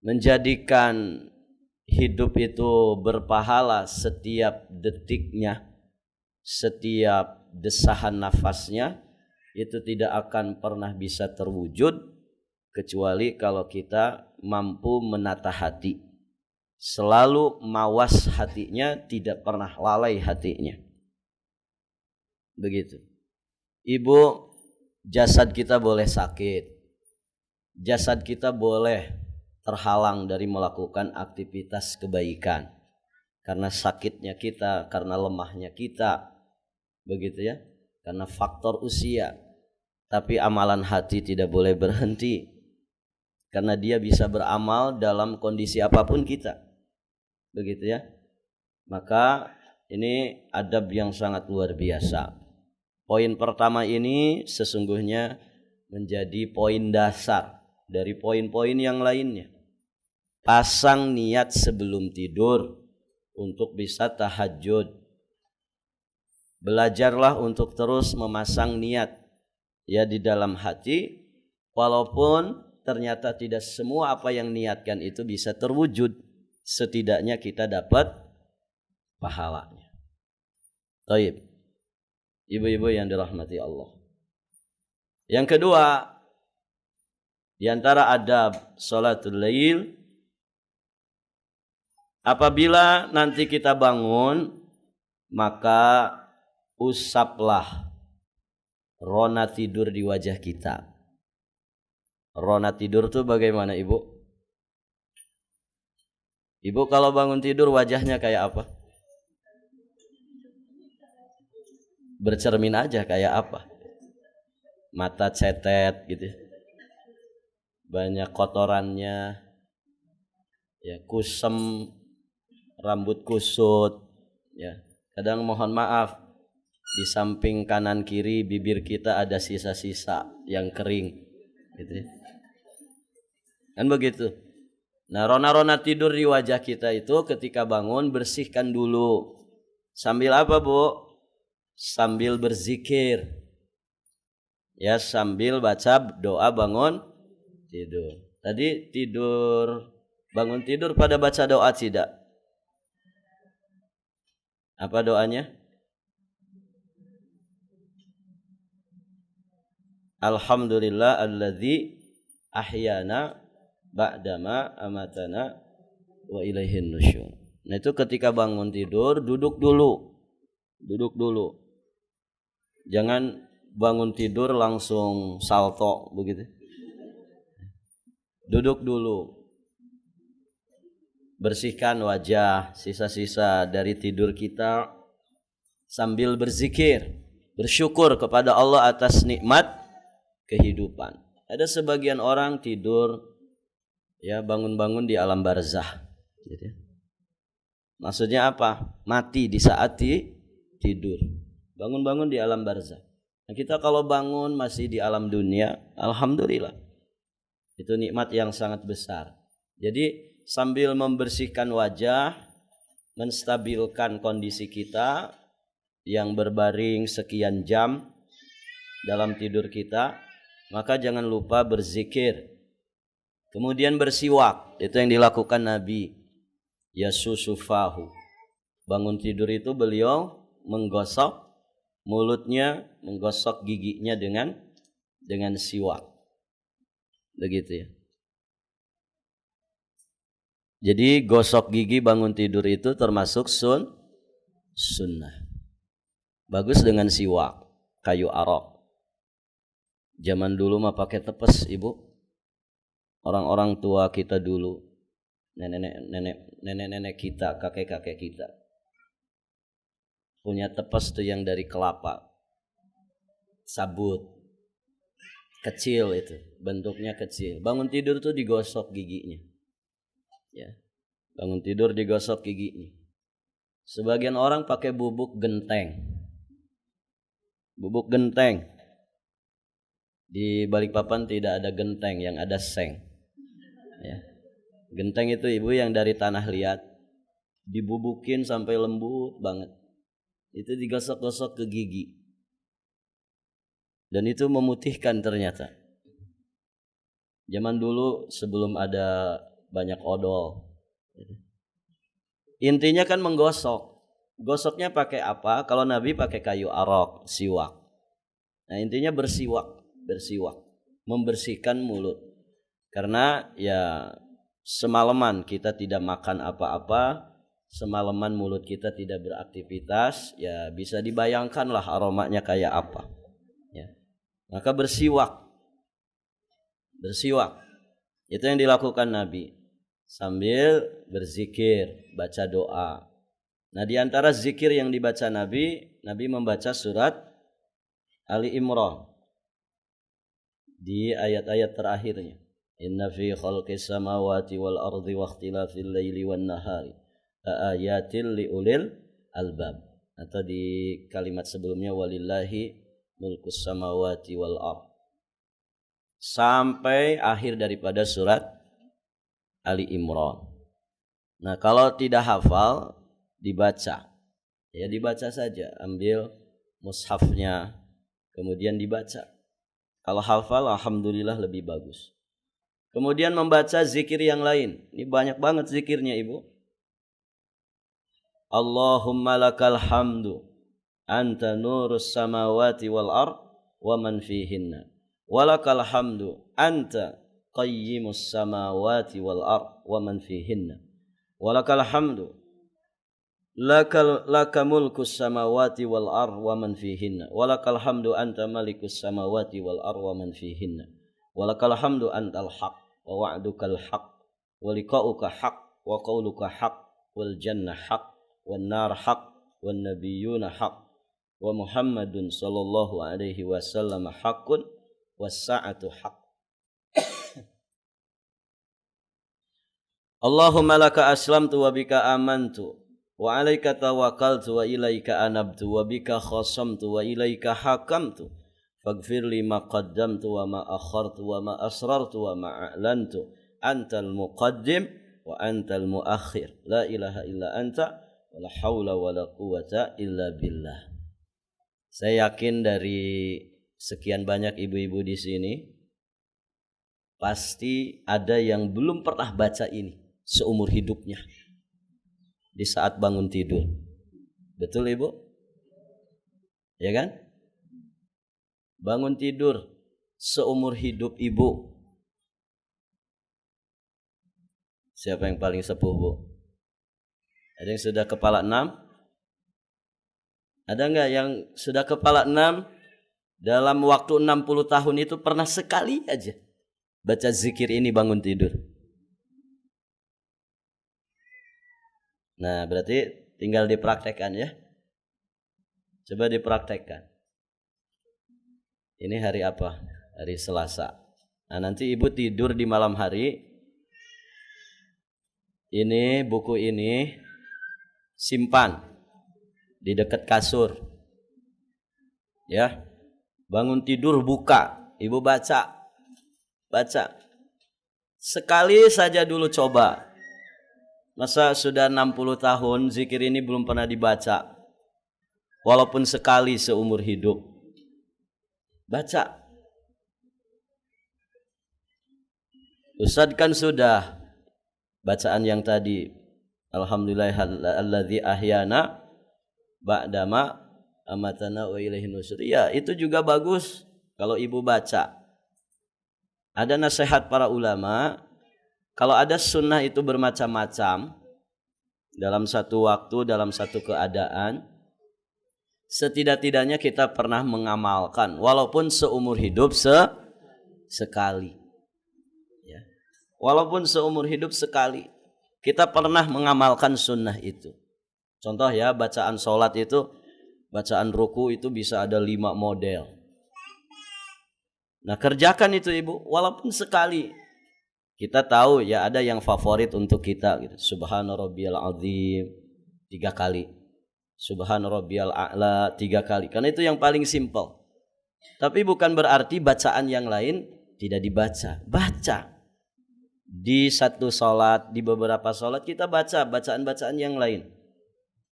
Menjadikan hidup itu berpahala setiap detiknya, setiap desahan nafasnya, itu tidak akan pernah bisa terwujud kecuali kalau kita mampu menata hati. Selalu mawas hatinya, tidak pernah lalai hatinya. Begitu. Ibu, jasad kita boleh sakit, jasad kita boleh terhalang dari melakukan aktivitas kebaikan karena sakitnya kita, karena lemahnya kita, begitu ya, karena faktor usia. Tapi amalan hati tidak boleh berhenti karena dia bisa beramal dalam kondisi apapun kita, begitu ya. Maka ini adab yang sangat luar biasa. Poin pertama ini sesungguhnya menjadi poin dasar dari poin-poin yang lainnya. Pasang niat sebelum tidur untuk bisa tahajud. Belajarlah untuk terus memasang niat ya di dalam hati, walaupun ternyata tidak semua apa yang niatkan itu bisa terwujud, setidaknya kita dapat pahalanya. Baik. Ibu-ibu yang dirahmati Allah. Yang kedua, di antara adab salatul lail, apabila nanti kita bangun, maka usaplah rona tidur di wajah kita. Rona tidur itu bagaimana, Ibu? Ibu kalau bangun tidur wajahnya kayak apa? Bercermin aja kayak apa? Mata cetet gitu. Banyak kotorannya. Ya, kusem, rambut kusut, ya. Kadang mohon maaf, di samping kanan kiri bibir kita ada sisa-sisa yang kering, gitu ya. Kan begitu. Nah, rona-rona tidur di wajah kita itu ketika bangun bersihkan dulu. Sambil apa, Bu? Sambil berzikir. Ya, sambil baca doa bangun tidur. Tadi bangun tidur pada baca doa tidak? Apa doanya? Alhamdulillah alladzi ahyana ba'dama amatana wa ilaihin nusyur. Nah, itu ketika bangun tidur duduk dulu. Duduk dulu. Jangan bangun tidur langsung salto begitu. Duduk dulu. Bersihkan wajah, sisa-sisa dari tidur kita sambil berzikir, bersyukur kepada Allah atas nikmat kehidupan. Ada sebagian orang tidur ya bangun-bangun di alam barzah. Gitu. Maksudnya apa? Mati di saat tidur. Bangun-bangun di alam barzah. Nah, kita kalau bangun masih di alam dunia, alhamdulillah. Itu nikmat yang sangat besar. Jadi sambil membersihkan wajah, menstabilkan kondisi kita yang berbaring sekian jam dalam tidur kita, maka jangan lupa berzikir. Kemudian bersiwak, itu yang dilakukan Nabi. Yasusufahu. Bangun tidur itu beliau menggosok mulutnya, menggosok giginya dengan siwak. Begitu ya. Jadi gosok gigi bangun tidur itu termasuk sunnah. Bagus dengan siwak, kayu arok. Zaman dulu mah pakai tepes, Ibu. Orang-orang tua kita dulu, nenek-nenek kita, kakek-kakek kita punya tepes tuh yang dari kelapa, sabut, kecil itu, bentuknya kecil. Bangun tidur tuh digosok giginya. Ya, bangun tidur digosok giginya. Sebagian orang pakai bubuk genteng. Bubuk genteng. Di Balikpapan tidak ada genteng, yang ada seng. Ya. Genteng itu Ibu yang dari tanah liat, dibubukin sampai lembut banget. Itu digosok-gosok ke gigi. Dan itu memutihkan ternyata. Zaman dulu sebelum ada banyak odol. Intinya kan menggosok. Gosoknya pakai apa? Kalau Nabi pakai kayu arok, siwak. Nah intinya bersiwak. Membersihkan mulut. Karena ya semalaman kita tidak makan apa-apa, semalaman mulut kita tidak beraktivitas, ya bisa dibayangkan lah aromanya kayak apa. Ya. Maka bersiwak. Itu yang dilakukan Nabi. Sambil berzikir, baca doa. Nah di antara zikir yang dibaca Nabi membaca surat Ali Imran. Di ayat-ayat terakhirnya. Inna fi khalqis samawati wal ardi wa ikhtilafil laili wan nahari ayatil liulil albab. Atau di kalimat sebelumnya walillahi mulkus samawati wal ard. Sampai akhir daripada surat Ali Imran. Nah, kalau tidak hafal dibaca. Ya dibaca saja, ambil mushafnya kemudian dibaca. Kalau hafal alhamdulillah lebih bagus. Kemudian membaca zikir yang lain. Ini banyak banget zikirnya Ibu. Allahumma lakal hamdu anta nurus samawati wal ard wa man fihinna. Walakal hamdu anta qayyimus samawati wal ard wa man fihinna. Walakal hamdu laka mulkus samawati wal ard wa man fihinna. Walakal hamdu anta malikus samawati wal ard wa man fihinna. Walakal hamdu antal haq wa wa'dukal haq wa liqa'uka haq wa qawluka haq wal jannah haq wan nar haq wan nabiyyuna haq wa Muhammadun sallallahu alaihi wasallam haqqun was sa'atu haq. Allahumma laka aslamtu wa bika amantu wa alaika tawakkaltu wa ilaika anabtu wa bika khasamtu wa ilaika hakamtu faghfir li ma qaddamtu wa ma akhartu wa ma asrartu wa ma a'lantu antal muqaddim wa antal muakhir la ilaha illa anta wa la haula wa la quwata illa billah. Saya yakin dari sekian banyak ibu-ibu di sini pasti ada yang belum pernah baca ini seumur hidupnya di saat bangun tidur. Betul Ibu? Ya kan? Bangun tidur seumur hidup Ibu. Siapa yang paling sepuh, Bu? Ada yang sudah kepala 6? Ada enggak yang sudah kepala 6 dalam waktu 60 tahun itu pernah sekali aja baca zikir ini bangun tidur? Nah, berarti tinggal dipraktekkan ya. Coba dipraktekkan. Ini hari apa? Hari Selasa. Nah, nanti Ibu tidur di malam hari. Ini buku ini simpan di dekat kasur. Ya. Bangun tidur buka, Ibu baca. Sekali saja dulu coba. Masa sudah 60 tahun zikir ini belum pernah dibaca? Walaupun sekali seumur hidup. Baca. Ustadz kan sudah bacaan yang tadi. Alhamdulillahilladzi ahyana ba'dama amatana wa ilaihi nusyur. Ya, itu juga bagus kalau Ibu baca. Ada nasihat para ulama, Kalau ada sunnah itu bermacam-macam dalam satu waktu, dalam satu keadaan, setidak-tidaknya kita pernah mengamalkan walaupun seumur hidup sekali. Ya. Walaupun seumur hidup sekali kita pernah mengamalkan sunnah itu. Contoh ya, bacaan sholat itu, bacaan ruku itu bisa ada 5 model. Nah, kerjakan itu ibu, walaupun sekali. Kita tahu ya ada yang favorit untuk kita gitu. Subhana rabbiyal azim 3 kali. Subhana rabbiyal a'la 3 kali. Karena itu yang paling simpel. Tapi bukan berarti bacaan yang lain tidak dibaca. Baca. Di satu sholat, di beberapa sholat kita baca bacaan-bacaan yang lain.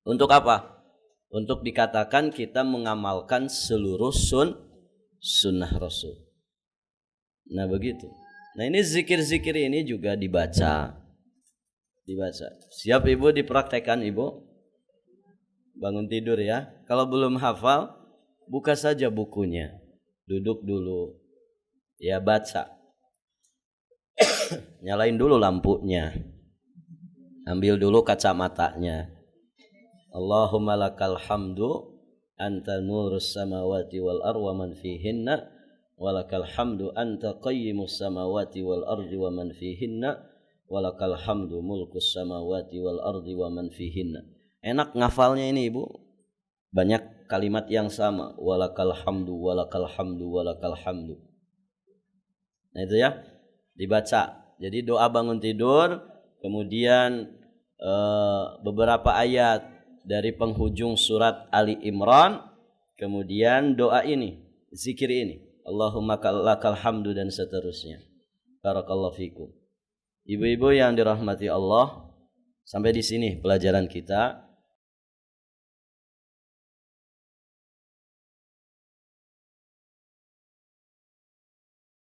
Untuk apa? Untuk dikatakan kita mengamalkan seluruh sunnah Rasul. Nah begitu. Nah ini zikir-zikir ini juga dibaca. Siap ibu dipraktekkan ibu? Bangun tidur ya. Kalau belum hafal, buka saja bukunya. Duduk dulu. Ya baca. Nyalain dulu lampunya. Ambil dulu kacamatanya. Allahumma lakal hamdu anta nurus samawati wal ardi wa man fihinna walakal hamdu anta qayyimus samawati wal ardi wa man fihinna walakal hamdu mulkus samawati wal ardi wa man fihinna. Enak ngafalnya ini ibu. Banyak kalimat yang sama. Walakal hamdu walakal hamdu walakal hamdu. Nah itu ya, dibaca. Jadi doa bangun tidur, kemudian beberapa ayat dari penghujung surat Ali Imran, kemudian doa ini, zikir ini, Allahumma lakal hamdu dan seterusnya. Barakallahu fikum. Ibu-ibu yang dirahmati Allah, sampai di sini pelajaran kita.